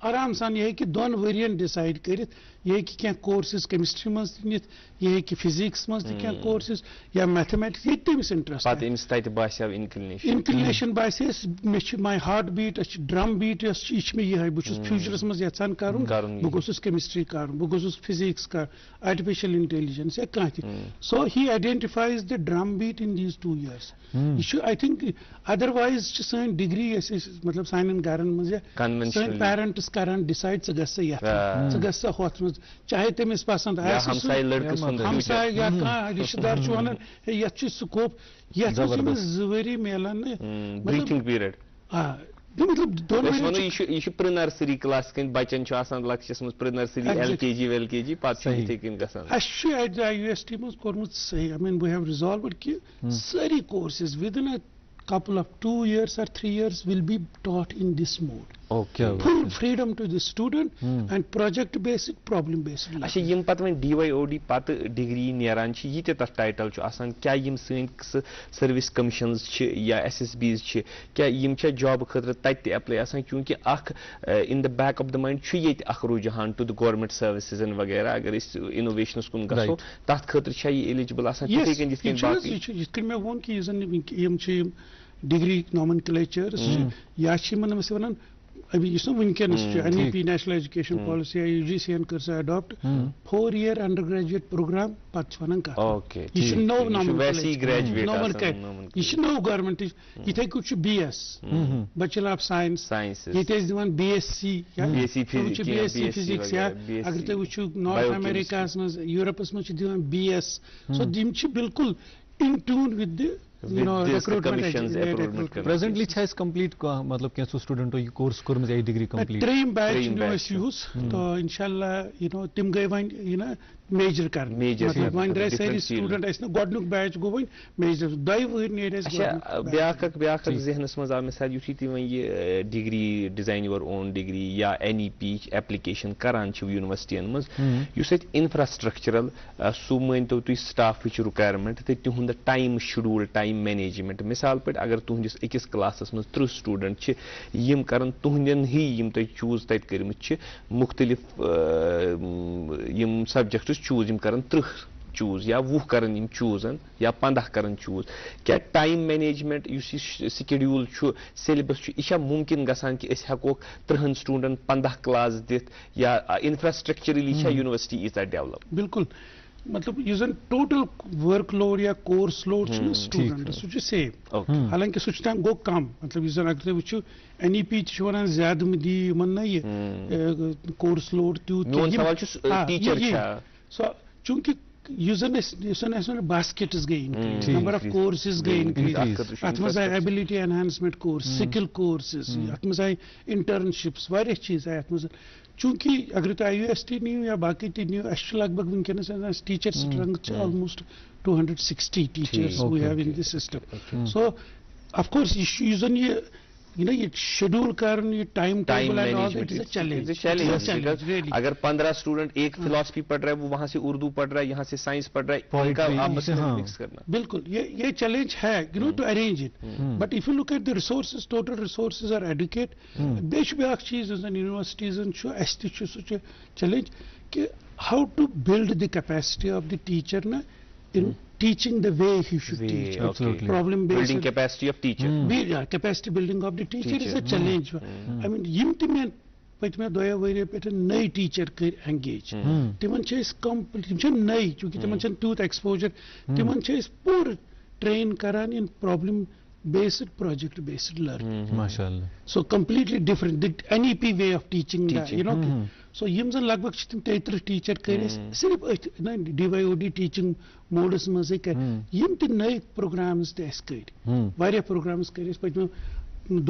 आराम सान यह कि 2 वरियन डिसाइड कर यह क्या कोर्सेस केमिस्ट्री मज नित यह फिजिक्स मज क्या कोर्सेस या मैथमेटिक्स ये तमिस इंटरेस्ट इंक्लिनेशन बासेस may my heart beat drum beat यह मे यह बहुत फ्यूचरस मज यचान करुन बह गोसुस केमिस्ट्री करुन बह गोसुस फिजिक्स कर आर्टिफिशियल इंटेलिजेंस या कह so he identifies the drum beat in these 2 years यह आई थिंक अदरवाइज सन डिग्री मतलब सान गरन मज सन पेरेंट्स करान डिसाइड ग होत चाहे तमिस पसंद हमसाय या रिश्तेदार वन ये स्कोप ये 2 वरी मिलान ब्रीथिंग पीरियड मतलब यह प्री नर्सरी क्लास बच्चन लक्ष्यस मज pre nursery LKG WLKG UST मज कोर्मुत सही I mean we have resolved कि सारी courses within a couple of 2 years or 3 years will be taught in this mode. Okay. Full freedom to the student and project based, problem based. अच्छा यम पत one DYOD पत degree नेरान छ ये तथ title छ आसान क्या यम सन सर्विस कमीशंस छ या SSBs छ क्या यम छ जॉब खतर तत अप्लाई आसान क्योंकि अख in the back of the mind छ ये अख रुझान टू द गवर्नमेंट सर्विसेज वगैरह अगर इस इनोवेशनस कुन गसो तथ खतर छ ये एलिजिबल आसान जिसके मैं वोन कि यम छ डिग्री नॉमेनक्लेचर या वन अभी वनकस NEP national education policy UGC कर adopt 4 year undergraduate programme पत वन यह नव नव गवर्नमेंट इथे BS बैचलर ऑफ साइंस ये दिवान BSc BSc फिजिक्स या अगर तुम वो नॉर्थ अमेरिका मज यूरोपस मज दिवान BS सो दिम बिल्कुल in tune with the presently complete मतलब क्या स्टूडेंटो ये कोर्स कोर्म डिग्री कंप्लीट 3 बैच यूज तो इंशाल्लाह तिम गई वन मेजर कर मतलब वन द्राय सारी स्टूडेंट गोडनुक बैच गो वन मेजर 2 वहर नेर ब्याक जहनस मज आव मिसाल युथी तुम ये degree design your own degree या NEP एप्लिकेशन करान यूनिवर्सिटियन मज इंफ्रास्ट्रक्चरल सू मानतो तुम स्टाफ रिक्वायरमेंट तो तिहुंद टाइम शेड्यूल टाइम मैनेजमेंट मिसाल पे अगर तुहस अकिस क्लासस मज 30 स्टूडेंट यम कर तुहन ही यम तुम चूज तत कर्मित मुख्तलिफ यम सब्जेक्ट्स चूज यम कर 30 चूज या 20 करन यम चूजन या 15 करन चूज क्या टाइम मैनेजमेंट स्केड्यूल सिलेबस यह मुमकिन गसान कि हेको 30 स्टूडेंट 15 क्लास दित या इंफ्रास्ट्रक्चरली यूनिवर्सिटी इज डेवलप बिल्कुल मतलब यह टोटल वर्कलोड या कोर्स लोड स्टूडेंट सह सेम हालांकि सह गो कम मतलब यह अगर तुम वो NEP वन ज्यादा दी ना ये कोर्स लोड टीचर सो चूंकि baskets gay increase, number of courses gay increase, ability enhancement course, skill courses, internships, various चीज है चूंकि अगर तो IUST नहीं या बाकी नहीं लगभग वुनकस teacher strength almost 260 teachers we have in the system. So of course ये शेड्यूल करना, ये time table and all that is a challenge. It's a challenge really. अगर 15 स्टूडेंट एक फिलॉसफी पढ़ रहा है, वो वहां से उर्दू पढ़ रहा है, यहाँ से साइंस पढ़ रहा है, इनका आपस में मिक्स करना. बिल्कुल ये चैलेंज है to arrange it. But if you look at the resources, total resources are adequate. बेश ब्याक चीज यूनिवर्सिटीजन सह चैलेंज कि how to build the capacity of the teacher ना in teaching the way he should teach. Absolutely. Problem based building capacity of teacher. Capacity building of the teacher is a challenge. I mean yim पतमे दोया वरी पे नई teacher कर engage तिमन तिम नई चूंकि तिमन तूत एक्सपोजर तिमन पूर ट्रेन करान इन problem based project based learning. Mashallah. So completely different, the NEP way of teaching. You know. So yim zan lagbag chitim 33 teacher karis sirf DYOD teaching modes maze kar yim te nai programs te skari variya programs karis patma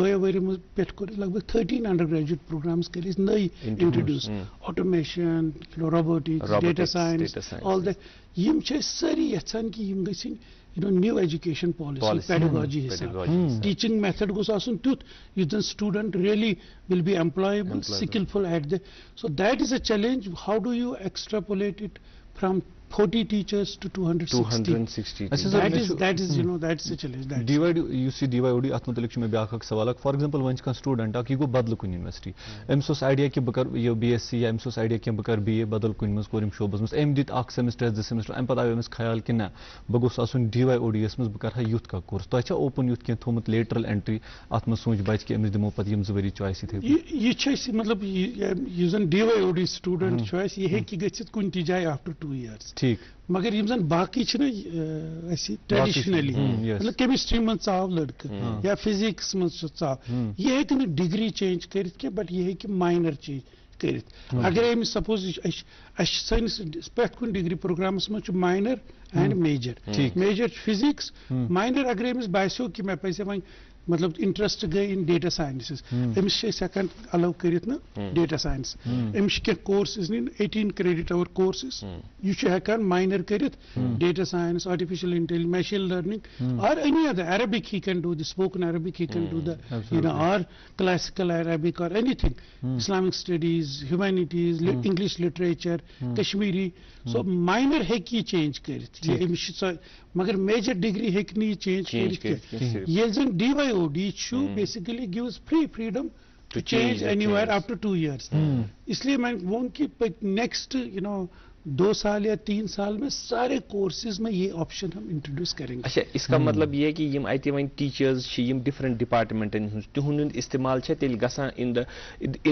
doya vari maz pet kor lagbag 13 undergraduate programs karis nai introduce automation, robotics, data science, all that. Yim che sari yatsan ki yim gasin new education policy. Pedagogy teaching method goes asun tut the student really will be employable, skillful at the. So that is a challenge. How do you extrapolate it from 40 teachers to 260? That is that's a challenge. You see DYOD at mutalik mein byak sawal. For example, one student ak go badal kun university emsos idea ki bakar yo BSc ya emsos idea ki bakar BA badal kun mas korim shobas mas em dit ak semester this semester em pata mes khayal ki na bagos asun DYOD mes bakar ha youth ka course to acha open youth ke thomut lateral entry at mas soch bach ki emis demo pat yim zvari choice the ye choice matlab usan DYOD student choice ye hai ki gachit kun ti jay after 2 years. मगर यम जन बाकी traditionally मतलब chemistry मन चाव लड़क या physics मन चाव ये है कि डिग्री चेंज कर बट ये है कि माइनर चेंज कर. अगर अमिस सपोज सैनिस पे डिग्री प्रोग्रामस मज minor and major physics minor अगर अमिस बासो कि मे पे वो मतलब इंटरेस्ट गई इन डेटा साइंसेस अमिस हेकान अलाउ करित ना डेटा साइंस अमिस के कोर्सेस नी 18 क्रेडिट आवर कोर्सेस यू हेकान माइनर करित data science, artificial intelligence, machine learning और any other Arabic he can do the spoken Arabic he can do the और क्लासिकल अरबिक और anything, Islamic studies, humanities, English literature, Kashmiri. So minor है कि change करित अमिस मगर major degree है कि change करित ये जन DYOD basically gives free freedom to change anywhere after 2 years. इसलिए मैं वो कि next 2 साल या 3 साल में सारे कोर्सेज में ये ऑप्शन हम इंट्रोड्यूस करेंगे. अच्छा, इसका मतलब ये है कि यम अत वन टीचर्स यम डिफरेंट डिपार्टमेंटन तुहुंद इस्तेमाल तेल गसान in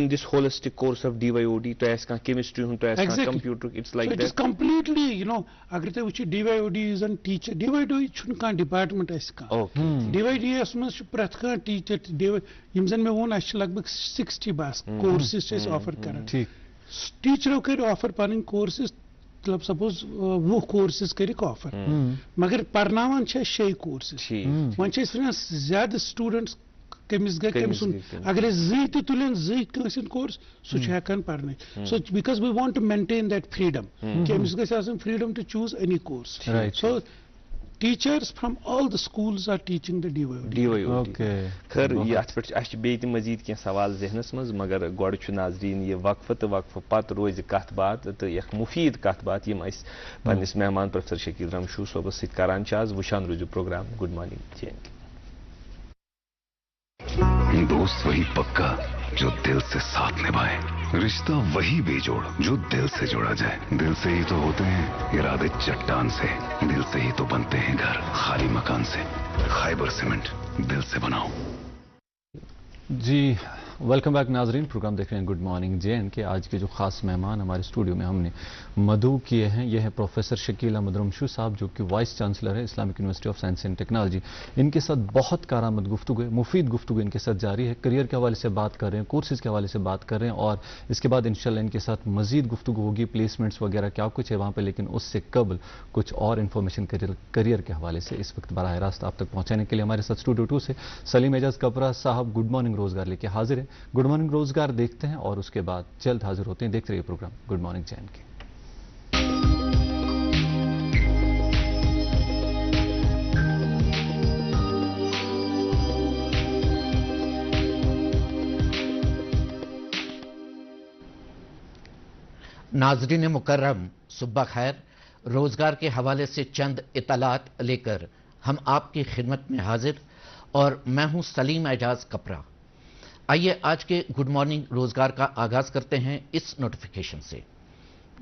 this holistic course of DYOD तो ऐसा केमिस्ट्री हूं तो ऐसा computer it's like that. It's completely अगर तो वो DYOD is an teacher DYOD छुन का डिपार्टमेंट ऐसा DYOD में प्रथ का टीचर यम जन में वो लगभग 60 बस कोर्सेज ऑफर कर टीचरों कर ऑफर पन कोर्सेज मतलब सपोज वो कोर्सेज कर ऑफर मगर परनावान 6 कोर्सेज वन ज्यादा स्टूडेंट्स कमिस अगर जी तुलन जी कोर्स सह पढ़. So because we want to maintain that freedom कि अमिस गि freedom to choose any course. So teachers from all the schools are teaching the DYOD. खैर ये अत पे बेत मजीद क्या सवाल जहनस मज मगर गोड़ नाजरीन ये वक्फ तो वक्फ पत रोज कत बात तो एक मुफीद कत बात यम पन्निस मेहमान प्रोफेसर शकील रमशू सोबस सत करान आज वुशान रोजू प्रोग्राम गुड मॉर्निंग JNK. दोस्त वही पक्का जो दिल से साथ निभाए, रिश्ता वही बेजोड़ जो दिल से जोड़ा जाए. दिल से ही तो होते हैं इरादे चट्टान से, दिल से ही तो बनते हैं घर खाली मकान से. खाइबर सीमेंट, दिल से बनाओ. जी वेलकम बैक नाजरीन, प्रोग्राम देख रहे हैं गुड मॉर्निंग JNK के। आज के जो खास मेहमान हमारे स्टूडियो में हमने मधु किए हैं, यह है प्रोफेसर शकील अहमद रमशू साहब, जो कि वाइस चांसलर है Islamic University of Science and technology. इनके साथ बहुत कारआमद गुफ्तगू, मुफीद गुफ्तगू इनके साथ जारी है। करियर के हवाले से बात कर रहे हैं, कोर्सेज के हवाले से बात कर रहे हैं, और इसके बाद इंशाल्लाह इनके साथ मजीद गुफ्तगू होगी, प्लेसमेंट्स वगैरह क्या कुछ है वहाँ पर। लेकिन उससे कबल कुछ और इन्फॉर्मेशन करियर के हवाले से इस वक्त बराह रास्त आप तक पहुँचाने के लिए हमारे साथ स्टूडियो 2 से सलीम एजाज कपरा साहब गुड मॉर्निंग रोजगार लेके हाजिर है। गुड मॉर्निंग रोजगार देखते हैं और उसके बाद जल्द हाजिर होते हैं। देखते रहिए प्रोग्राम गुड मॉर्निंग JNK। नाजरीन मुकर्रम, सुबह खैर। रोजगार के हवाले से चंद इतलात लेकर हम आपकी खिदमत में हाजिर, और मैं हूं सलीम एजाज कपरा। आइए आज के गुड मॉर्निंग रोजगार का आगाज करते हैं इस नोटिफिकेशन से।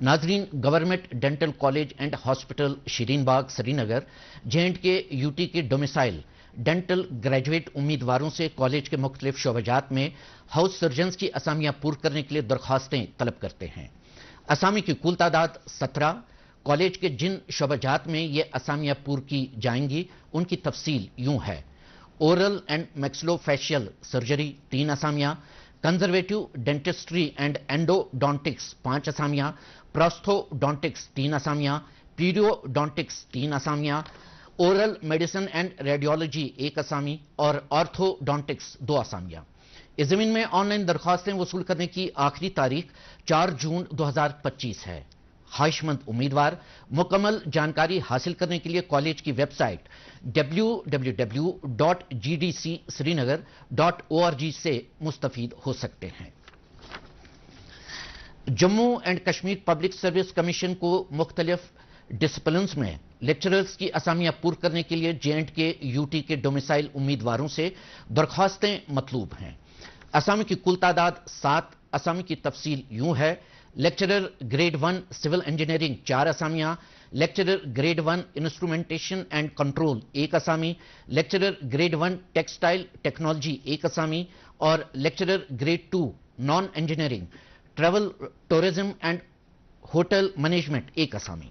नाजरीन, government dental college and hospital Shireen Bagh Srinagar JNK UT के डोमिसाइल डेंटल ग्रेजुएट उम्मीदवारों से कॉलेज के मुख्तलिफ शोबजात में हाउस सर्जन्स की असामियां पूर्ण करने के लिए दरख्वास्तें तलब करते हैं। असामी की कुल तादाद 17। कॉलेज के जिन शोबजात में ये असामियां पूर्ण की जाएंगी उनकी तफसील यूं है। ओरल एंड मैक्सिलोफेशियल सर्जरी 3 असामियां, कंजर्वेटिव डेंटिस्ट्री एंड एंडोडोंटिक्स 5 असामियां, प्रोस्थोडोंटिक्स 3 असामियां, पीरियोडोंटिक्स 3 असामियां, ओरल मेडिसिन एंड रेडियोलॉजी 1 असामी और ऑर्थोडोंटिक्स 2 असामियां। इस जमीन में ऑनलाइन दरख्वास्तें वसूल करने की आखिरी तारीख 4 जून 2025 है। ख्वाहिशमंद उम्मीदवार मुकम्मल जानकारी हासिल करने के लिए कॉलेज की वेबसाइट www.gdcsrinagar.org से मुस्तफीद हो सकते हैं। Jammu and Kashmir public service commission को मुख्तलिफ डिसिप्लिन्स में लेक्चरर्स की असामियां पूर्ण करने के लिए JNK UT के डोमिसाइल उम्मीदवारों से दरख्वास्तें मतलूब हैं। असामी की कुल तादाद 7। असामी की तफसील यूं है। लेक्चरर ग्रेड 1 सिविल इंजीनियरिंग 4 असामियां, lecturer grade 1 instrumentation and control 1 असामी, लेक्चरर ग्रेड 1 टेक्सटाइल टेक्नोलॉजी 1 असामी और lecturer grade 2 non engineering travel tourism and hotel management 1 असामी।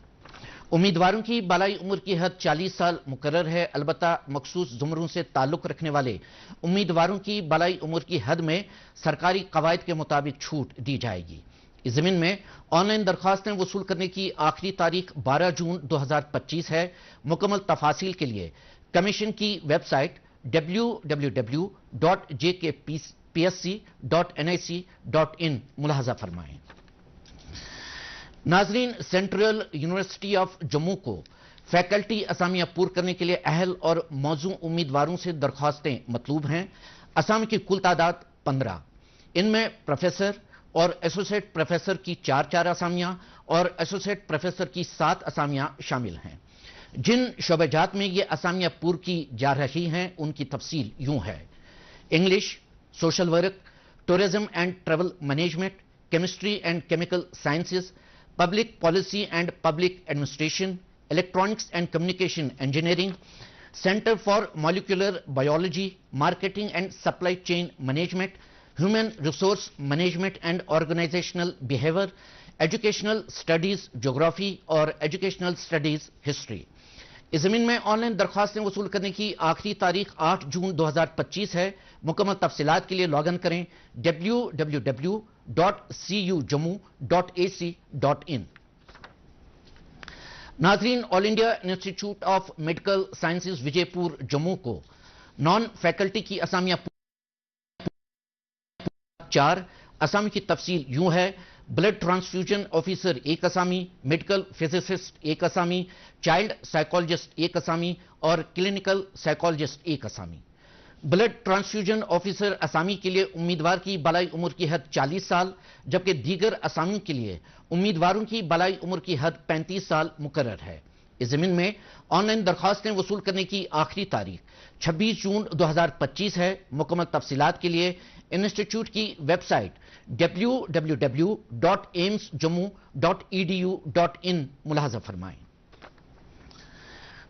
उम्मीदवारों की बालाई उम्र की हद 40 साल मुकर्रर है। अलबत्ता मखसूस जुमरों से ताल्लुक रखने वाले उम्मीदवारों की बालाई उम्र की हद में सरकारी कवायद के मुताबिक छूट दी जाएगी। इस जमीन में ऑनलाइन दरख्वास्तें वसूल करने की आखिरी तारीख 12 जून 2025 है। मुकम्मल तफासिल के लिए कमीशन की वेबसाइट www.jkpsc.nic.in मुलाहजा फरमाएं। नाजरीन, सेंट्रल यूनिवर्सिटी ऑफ जम्मू को फैकल्टी असामियां पूर्ण करने के लिए अहल और मौजू उम्मीदवारों से दरख्वास्तें मतलूब हैं। असामी की कुल तादाद 15। इनमें प्रोफेसर और एसोसिएट प्रोफेसर की 4 असामियां और एसोसिएट प्रोफेसर की 7 असामियां शामिल हैं। जिन शोबजात में ये असामियां पूर्ण की जा रही हैं उनकी तफसील यूं है। English, social work, tourism and travel management, chemistry and chemical sciences, public policy and public administration, electronics and communication engineering, centre for molecular biology, marketing and supply chain management, human resource management and organisational behaviour, educational studies geography और educational studies history. इस जमीन में online दरख्वास्तें वसूल करने की आखिरी तारीख 8 जून 2025 है। मुकम्मल तफसीलात के लिए लॉग इन करें www.cujammu.ac.in। नाजरीन, all India institute of medical sciences Vijaypur Jammu को नॉन फैकल्टी की असामियां 4। असामी की तफसील यूं है। ब्लड ट्रांसफ्यूजन ऑफिसर 1 असामी, मेडिकल फिजिसिस्ट 1 असामी, चाइल्ड साइकोलॉजिस्ट 1 असामी और क्लिनिकल साइकोलॉजिस्ट 1 असामी। ब्लड ट्रांसफ्यूजन ऑफिसर असामी के लिए उम्मीदवार की बालाई उम्र की हद 40 साल, जबकि दीगर असामियों के लिए उम्मीदवारों की बालाई उम्र की हद 35 साल मुकर्रर है। इस जमीन में ऑनलाइन दरख्वास्तें वसूल करने की आखिरी तारीख 26 जून 2025 है। मुकम्मल तफसीलात के लिए इंस्टीट्यूट की वेबसाइट www.aimsjammu.edu.in मुलाहजा फरमाएं।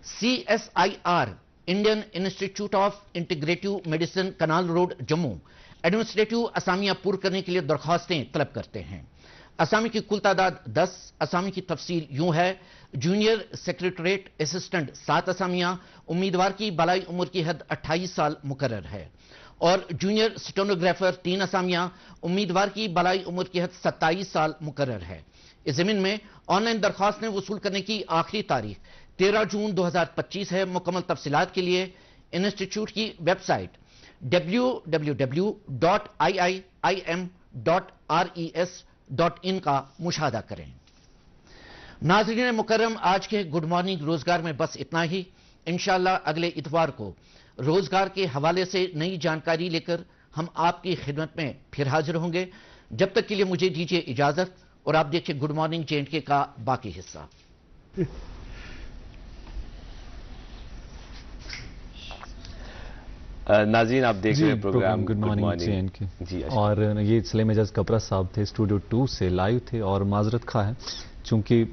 CSIR Indian Institute of Integrative Medicine Canal Road Jammu administrative असामियां पूर्ण करने के लिए दरख्वास्तें तलब करते हैं। असामी की कुल तादाद 10। असामी की तफसील यूं है: जूनियर सेक्रेटरीट असिस्टेंट 7 असामियां, उम्मीदवार की बालाई उम्र की हद 28 साल मुकर्रर है। और जूनियर स्टेनोग्राफर 3 असामियां, उम्मीदवार की बालाई उम्र की हद 27 साल मुकर्रर है। इस जमीन में ऑनलाइन दरख्वास्तें वसूल करने की आखिरी तारीख 13 जून 2025 है। मुकम्मल तफसीलात के लिए इंस्टीट्यूट की वेबसाइट www.iiim.res.in का मुशाहदा करें। नाज़रीन मुकर्रम, आज के गुड मॉर्निंग रोजगार में बस इतना ही। इंशाअल्लाह अगले इतवार को रोजगार के हवाले से नई जानकारी लेकर हम आपकी खिदमत में फिर हाजिर होंगे। जब तक के लिए मुझे दीजिए इजाजत और आप देखिए गुड मॉर्निंग J&K का बाकी हिस्सा। नाज़रीन, आप देख रहे हैं प्रोग्राम गुड मॉर्निंग J&K जी। और ये सलीम एजाज कपरा साहब थे, स्टूडियो 2 से लाइव थे। और माजरत खा है चूंकि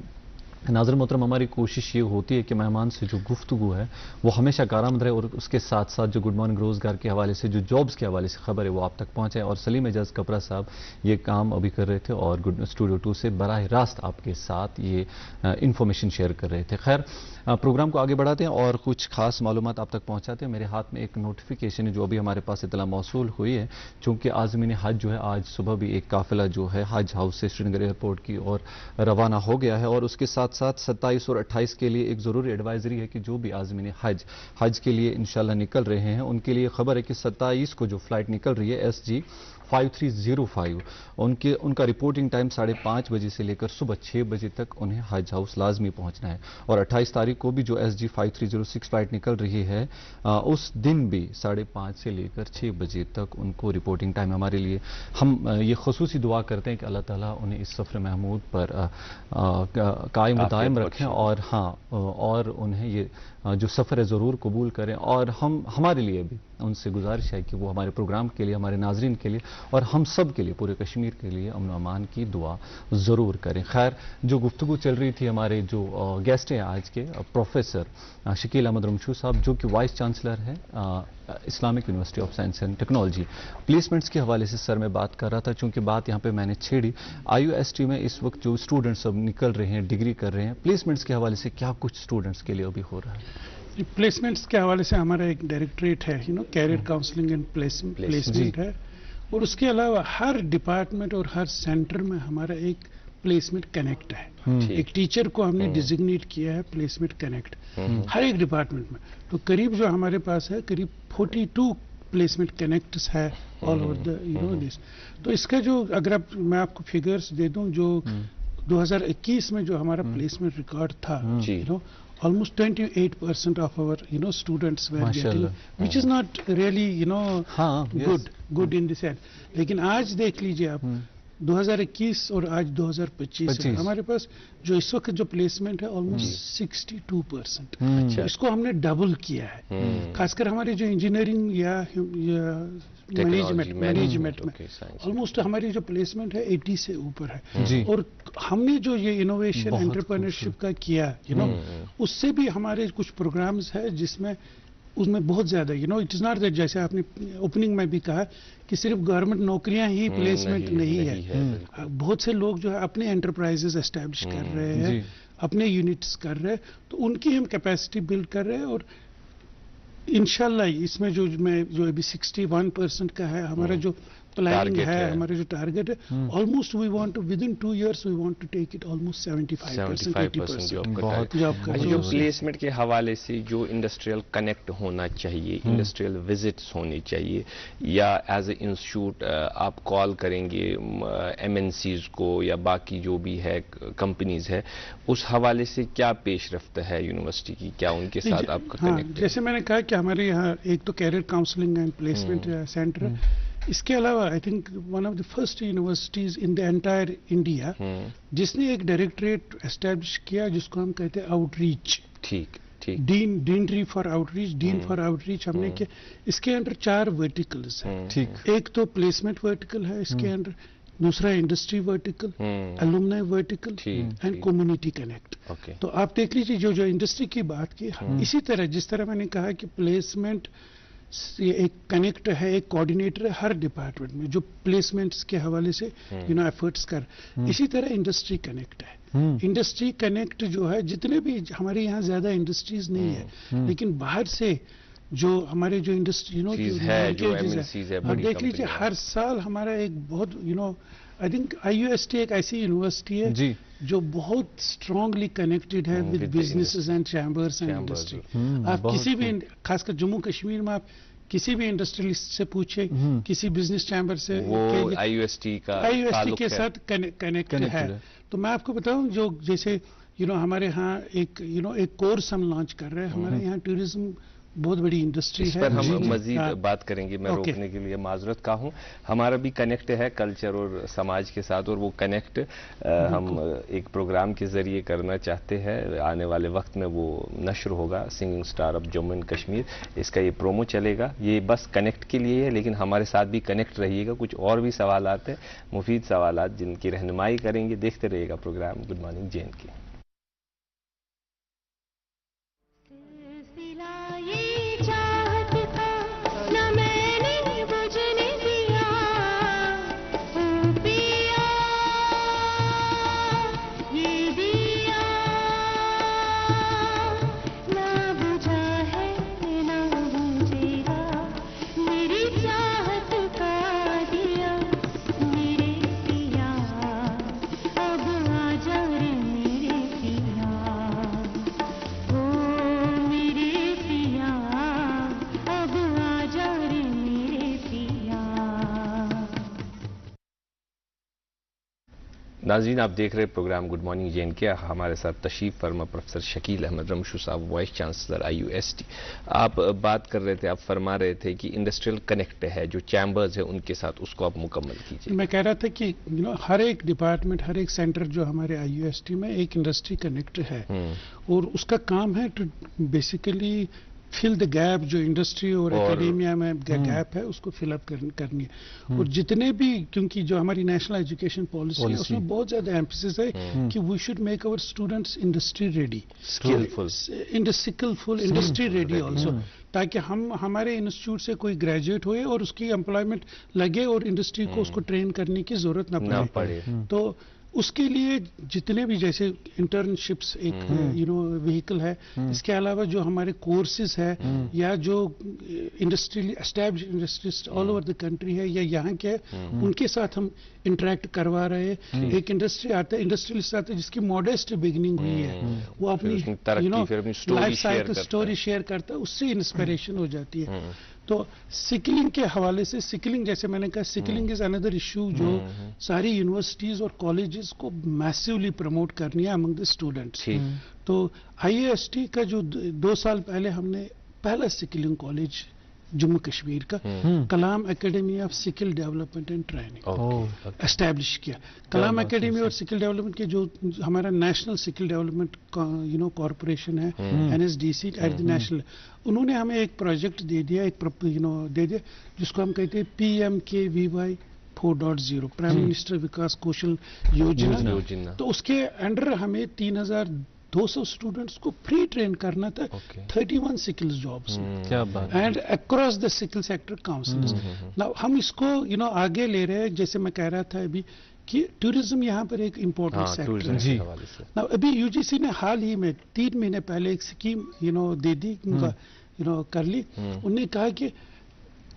नाज़रीन मोहतरम, हमारी कोशिश ये होती है कि मेहमान से जो गुफ्तगू है वो हमेशा कारआमद रहे और उसके साथ साथ जो गुड मॉर्निंग रोज़गार के हवाले से, जो जॉब्स के हवाले से खबर है वो आप तक पहुँचे। और सलीम एजाज कपरा साहब ये काम अभी कर रहे थे और स्टूडियो 2 से बराह रास्त आपके साथ ये इंफॉर्मेशन शेयर कर रहे थे। खैर, प्रोग्राम को आगे बढ़ाते हैं और कुछ खास मालूमात आप तक पहुँचाते हैं। मेरे हाथ में एक नोटिफिकेशन है जो अभी हमारे पास इतला मौसूल हुई है। चूँकि आज़मीन हज जो है आज सुबह भी एक काफिला जो है हज हाउस से श्रीनगर एयरपोर्ट की ओर रवाना हो गया है। और उसके साथ साथ 27 और 28 के लिए एक ज़रूरी एडवाइजरी है कि जो भी आज़मीन हज के लिए इंशाल्लाह निकल रहे हैं उनके लिए खबर है कि 27 को जो फ्लाइट निकल रही है SG 5305, उनका रिपोर्टिंग टाइम 5:30 बजे से लेकर सुबह 6 बजे तक उन्हें हज हाउस लाजमी पहुंचना है। और 28 तारीख को भी जो SG 5306 फ्लाइट निकल रही है उस दिन भी 5:30 से लेकर 6 बजे तक उनको रिपोर्टिंग टाइम। हमारे लिए हम ये खुसूसी दुआ करते हैं कि अल्लाह ताला उन्हें इस सफ़र महमूद पर कायम दायम रखें और और उन्हें ये जो सफ़र है ज़रूर कबूल करें। और हमारे लिए भी उनसे गुजारिश है कि वो हमारे प्रोग्राम के लिए, हमारे नाजरीन के लिए और हम सब के लिए, पूरे कश्मीर के लिए अमन अमान की दुआ ज़रूर करें। खैर, जो गुफ्तगू चल रही थी, हमारे जो गेस्ट हैं आज के प्रोफेसर शकील अहमद रमशू साहब जो कि वाइस चांसलर हैं Islamic University of Science and technology, placements के हवाले से सर मैं बात कर रहा था। चूंकि बात यहाँ पे मैंने छेड़ी, IUST में इस वक्त जो स्टूडेंट्स सब निकल रहे हैं, डिग्री कर रहे हैं, प्लेसमेंट्स के हवाले से क्या कुछ स्टूडेंट्स के लिए अभी हो रहा है? प्लेसमेंट्स के हवाले से हमारा एक डायरेक्टरेट है, कैरियर काउंसलिंग एंड प्लेसमेंट है। और उसके अलावा हर डिपार्टमेंट और हर सेंटर में हमारा एक प्लेसमेंट कनेक्ट है। एक टीचर को हमने डिजिग्नेट किया है प्लेसमेंट कनेक्ट हर एक डिपार्टमेंट में। तो करीब जो हमारे पास है करीब 42 प्लेसमेंट कनेक्ट्स है ऑल ओवर द दिस। तो इसका जो अगर मैं आपको फिगर्स दे दूं, जो 2021 में जो हमारा प्लेसमेंट रिकॉर्ड था, almost 28% of our students were getting, which is not really good in this end. लेकिन आज देख लीजिए आप 2021 और आज 2025 हमारे पास जो इस वक्त जो प्लेसमेंट है ऑलमोस्ट 62%। इसको हमने डबल किया है। खासकर हमारे जो इंजीनियरिंग या मैनेजमेंट में ऑलमोस्ट हमारी जो प्लेसमेंट है 80 से ऊपर है। और हमने जो ये इनोवेशन एंटरप्रेन्योरशिप का किया, उससे भी हमारे कुछ प्रोग्राम्स है जिसमें उसमें बहुत ज्यादा इट इज नॉट दैट, जैसे आपने ओपनिंग में भी कहा कि सिर्फ गवर्नमेंट नौकरियां ही प्लेसमेंट नहीं है। बहुत से लोग जो है अपने एंटरप्राइजेस एस्टैब्लिश कर रहे हैं, अपने यूनिट्स कर रहे हैं, तो उनकी हम कैपेसिटी बिल्ड कर रहे हैं। और इंशाल्लाह इसमें जो अभी 61% का है हमारा जो प्लानिंग है, हमारे जो टारगेट है, almost we want to within 2 years we want to take it almost 75% job. जो प्लेसमेंट के हवाले से जो इंडस्ट्रियल कनेक्ट होना चाहिए, इंडस्ट्रियल विजिट्स होनी चाहिए, या एज ए इंस्टीट्यूट आप कॉल करेंगे MNCs को या बाकी जो भी है कंपनीज है, उस हवाले से क्या पेशरफ्त है यूनिवर्सिटी की? क्या उनके साथ आपका कनेक्ट है? जैसे मैंने कहा कि हमारे यहाँ एक तो career counselling and placement centre है। इसके अलावा I think one of the first universities in the entire India जिसने एक डायरेक्टरेट एस्टैब्लिश किया जिसको हम कहते हैं आउटरीच। ठीक, deanery for outreach, dean for outreach हमने किया। इसके अंडर 4 वर्टिकल्स हैं। एक तो प्लेसमेंट वर्टिकल है इसके अंडर, दूसरा industry vertical, alumni vertical and community connect. तो आप देख लीजिए जो इंडस्ट्री की बात की, इसी तरह जिस तरह मैंने कहा कि प्लेसमेंट एक कनेक्ट है, एक कोऑर्डिनेटर है हर डिपार्टमेंट में जो प्लेसमेंट्स के हवाले से एफर्ट्स कर। इसी तरह इंडस्ट्री कनेक्ट है। इंडस्ट्री कनेक्ट जो है, जितने भी हमारे यहाँ ज्यादा इंडस्ट्रीज नहीं है, लेकिन बाहर से जो हमारे जो इंडस्ट्री अब देख लीजिए हर साल हमारा एक बहुत आई थिंक IUST एक ऐसी यूनिवर्सिटी है जी जो बहुत स्ट्रांगली कनेक्टेड है with businesses and chambers and industry. आप किसी भी, खासकर जम्मू कश्मीर में आप किसी भी इंडस्ट्रियलिस्ट से पूछे, किसी बिजनेस चैम्बर से, वो IUST के साथ कनेक्ट है। तो मैं आपको बताऊं, जो जैसे हमारे यहाँ एक कोर्स हम लॉन्च कर रहे हैं। हमारे यहाँ टूरिज्म बहुत बड़ी इंडस्ट्री है। इस पर हम मजीद बात करेंगे, मैं रोकने के लिए माजरत का हूँ। हमारा भी कनेक्ट है कल्चर और समाज के साथ, और वो कनेक्ट हम एक प्रोग्राम के जरिए करना चाहते हैं। आने वाले वक्त में वो नश्र होगा, singing star of Jammu and Kashmir, इसका ये प्रोमो चलेगा। ये बस कनेक्ट के लिए है, लेकिन हमारे साथ भी कनेक्ट रहिएगा। कुछ और भी सवालात हैं, मुफीद सवालात, जिनकी रहनुमाई करेंगे। देखते रहिएगा प्रोग्राम गुड मॉर्निंग JNK। नाज़रीन, आप देख रहे प्रोग्राम गुड मॉर्निंग JNK। हमारे साथ तशरीफ फरमा प्रोफेसर शकील अहमद रमशू साहब, वाइस चांसलर IUST। आप बात कर रहे थे, आप फरमा रहे थे कि इंडस्ट्रियल कनेक्ट है, जो चैम्बर्स है उनके साथ, उसको आप मुकम्मल कीजिए। मैं कह रहा था कि हर एक डिपार्टमेंट, हर एक सेंटर जो हमारे IUST में एक इंडस्ट्री कनेक्ट है, और उसका काम है to basically fill the gap जो इंडस्ट्री और एकेडेमिया में गैप है, उसको फिलअप करनी है। और जितने भी, क्योंकि जो हमारी नेशनल एजुकेशन पॉलिसी है उसमें बहुत ज्यादा एम्फेसिस है कि we should make our students industry ready, skillful industry ready also, ताकि हमारे इंस्टीट्यूट से कोई ग्रेजुएट हुए और उसकी एम्प्लॉयमेंट लगे और इंडस्ट्री को उसको ट्रेन करने की जरूरत ना पड़े। तो उसके लिए जितने भी, जैसे इंटर्नशिप्स एक व्हीकल है, इसके अलावा जो हमारे कोर्सेज है, या जो industrial establish industries all over the country है या यहाँ के, उनके साथ हम इंटरेक्ट करवा रहे हैं। एक इंडस्ट्री आता है, इंडस्ट्रियलिस्ट आता है जिसकी मॉडेस्ट बिगिनिंग हुई है, वो अपनी लाइफ साइकिल स्टोरी शेयर करता है, उससे इंस्पिरेशन हो जाती है। तो स्किलिंग के हवाले से, स्किलिंग जैसे मैंने कहा, स्किलिंग इज अनदर इशू जो सारी यूनिवर्सिटीज और कॉलेजेस को मैसिवली प्रमोट करनी है अमंग द स्टूडेंट्स। तो IUST का जो 2 साल पहले हमने पहला स्किलिंग कॉलेज जम्मू कश्मीर का Kalam academy of skill development and training establish किया। कलाम एकेडमी और स्किल डेवलपमेंट के जो हमारा नेशनल स्किल डेवलपमेंट कॉर्पोरेशन है, NSDC एट द नेशनल, उन्होंने हमें एक प्रोजेक्ट दे दिया, दे दिया जिसको हम कहते हैं PMKVY 4.0, प्राइम मिनिस्टर विकास कौशल योजना। तो उसके अंडर हमें 3200 स्टूडेंट्स को फ्री ट्रेन करना था 31 skills jobs and across the skill sector councils. Now हम इसको आगे ले रहे हैं, जैसे मैं कह रहा था अभी कि टूरिज्म यहाँ पर एक इम्पोर्टेंट सेक्टर है। नाउ अभी UGC ने हाल ही में 3 महीने पहले एक स्कीम दे दी, कर ली। उन्होंने कहा कि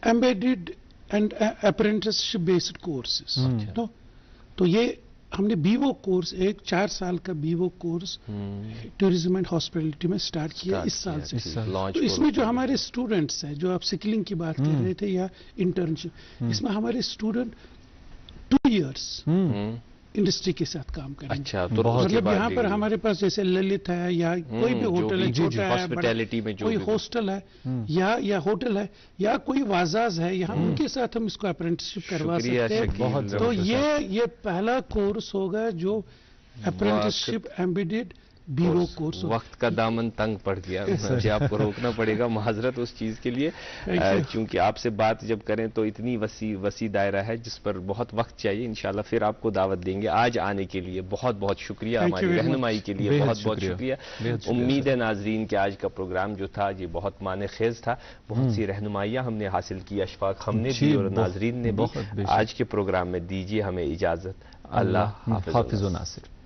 embedded and apprenticeship based courses, तो ये हमने BVO कोर्स, एक 4 साल का BVO course tourism and hospitality में स्टार्ट किया इस साल से। तो इसमें जो हमारे स्टूडेंट्स हैं, जो आप स्किलिंग की बात कर रहे थे या इंटर्नशिप, इसमें हमारे स्टूडेंट 2 इयर्स इंडस्ट्री के साथ काम करेंगे। अच्छा, तो मतलब यहाँ पर हमारे पास जैसे ललित है या कोई भी होटल है, छोटा है, हॉस्पिटैलिटी में कोई हॉस्टल है या होटल है या कोई वाजाज है, यहाँ उनके साथ हम इसको अप्रेंटिसशिप करवा सकते हैं। तो ये पहला कोर्स होगा जो अप्रेंटिसशिप एम्बेडेड BWOC कोर्स। वक्त का दामन तंग पड़ गया, मुझे आपको रोकना पड़ेगा, माजरत उस चीज़ के लिए, क्योंकि आपसे बात जब करें तो इतनी वसी दायरा है जिस पर बहुत वक्त चाहिए। इंशाल्लाह फिर आपको दावत देंगे। आज आने के लिए बहुत बहुत शुक्रिया, हमारी रहनुमाई के लिए बहुत बहुत शुक्रिया। उम्मीद है नाजरीन कि आज का प्रोग्राम जो था ये बहुत माने खेज था, बहुत सी रहनुमाइयाँ हमने हासिल की, अशफाक हमने दी और नाजरीन ने भी। आज के प्रोग्राम में दीजिए हमें इजाज़त। अल्लाह हाफ़िज़ व नासिर।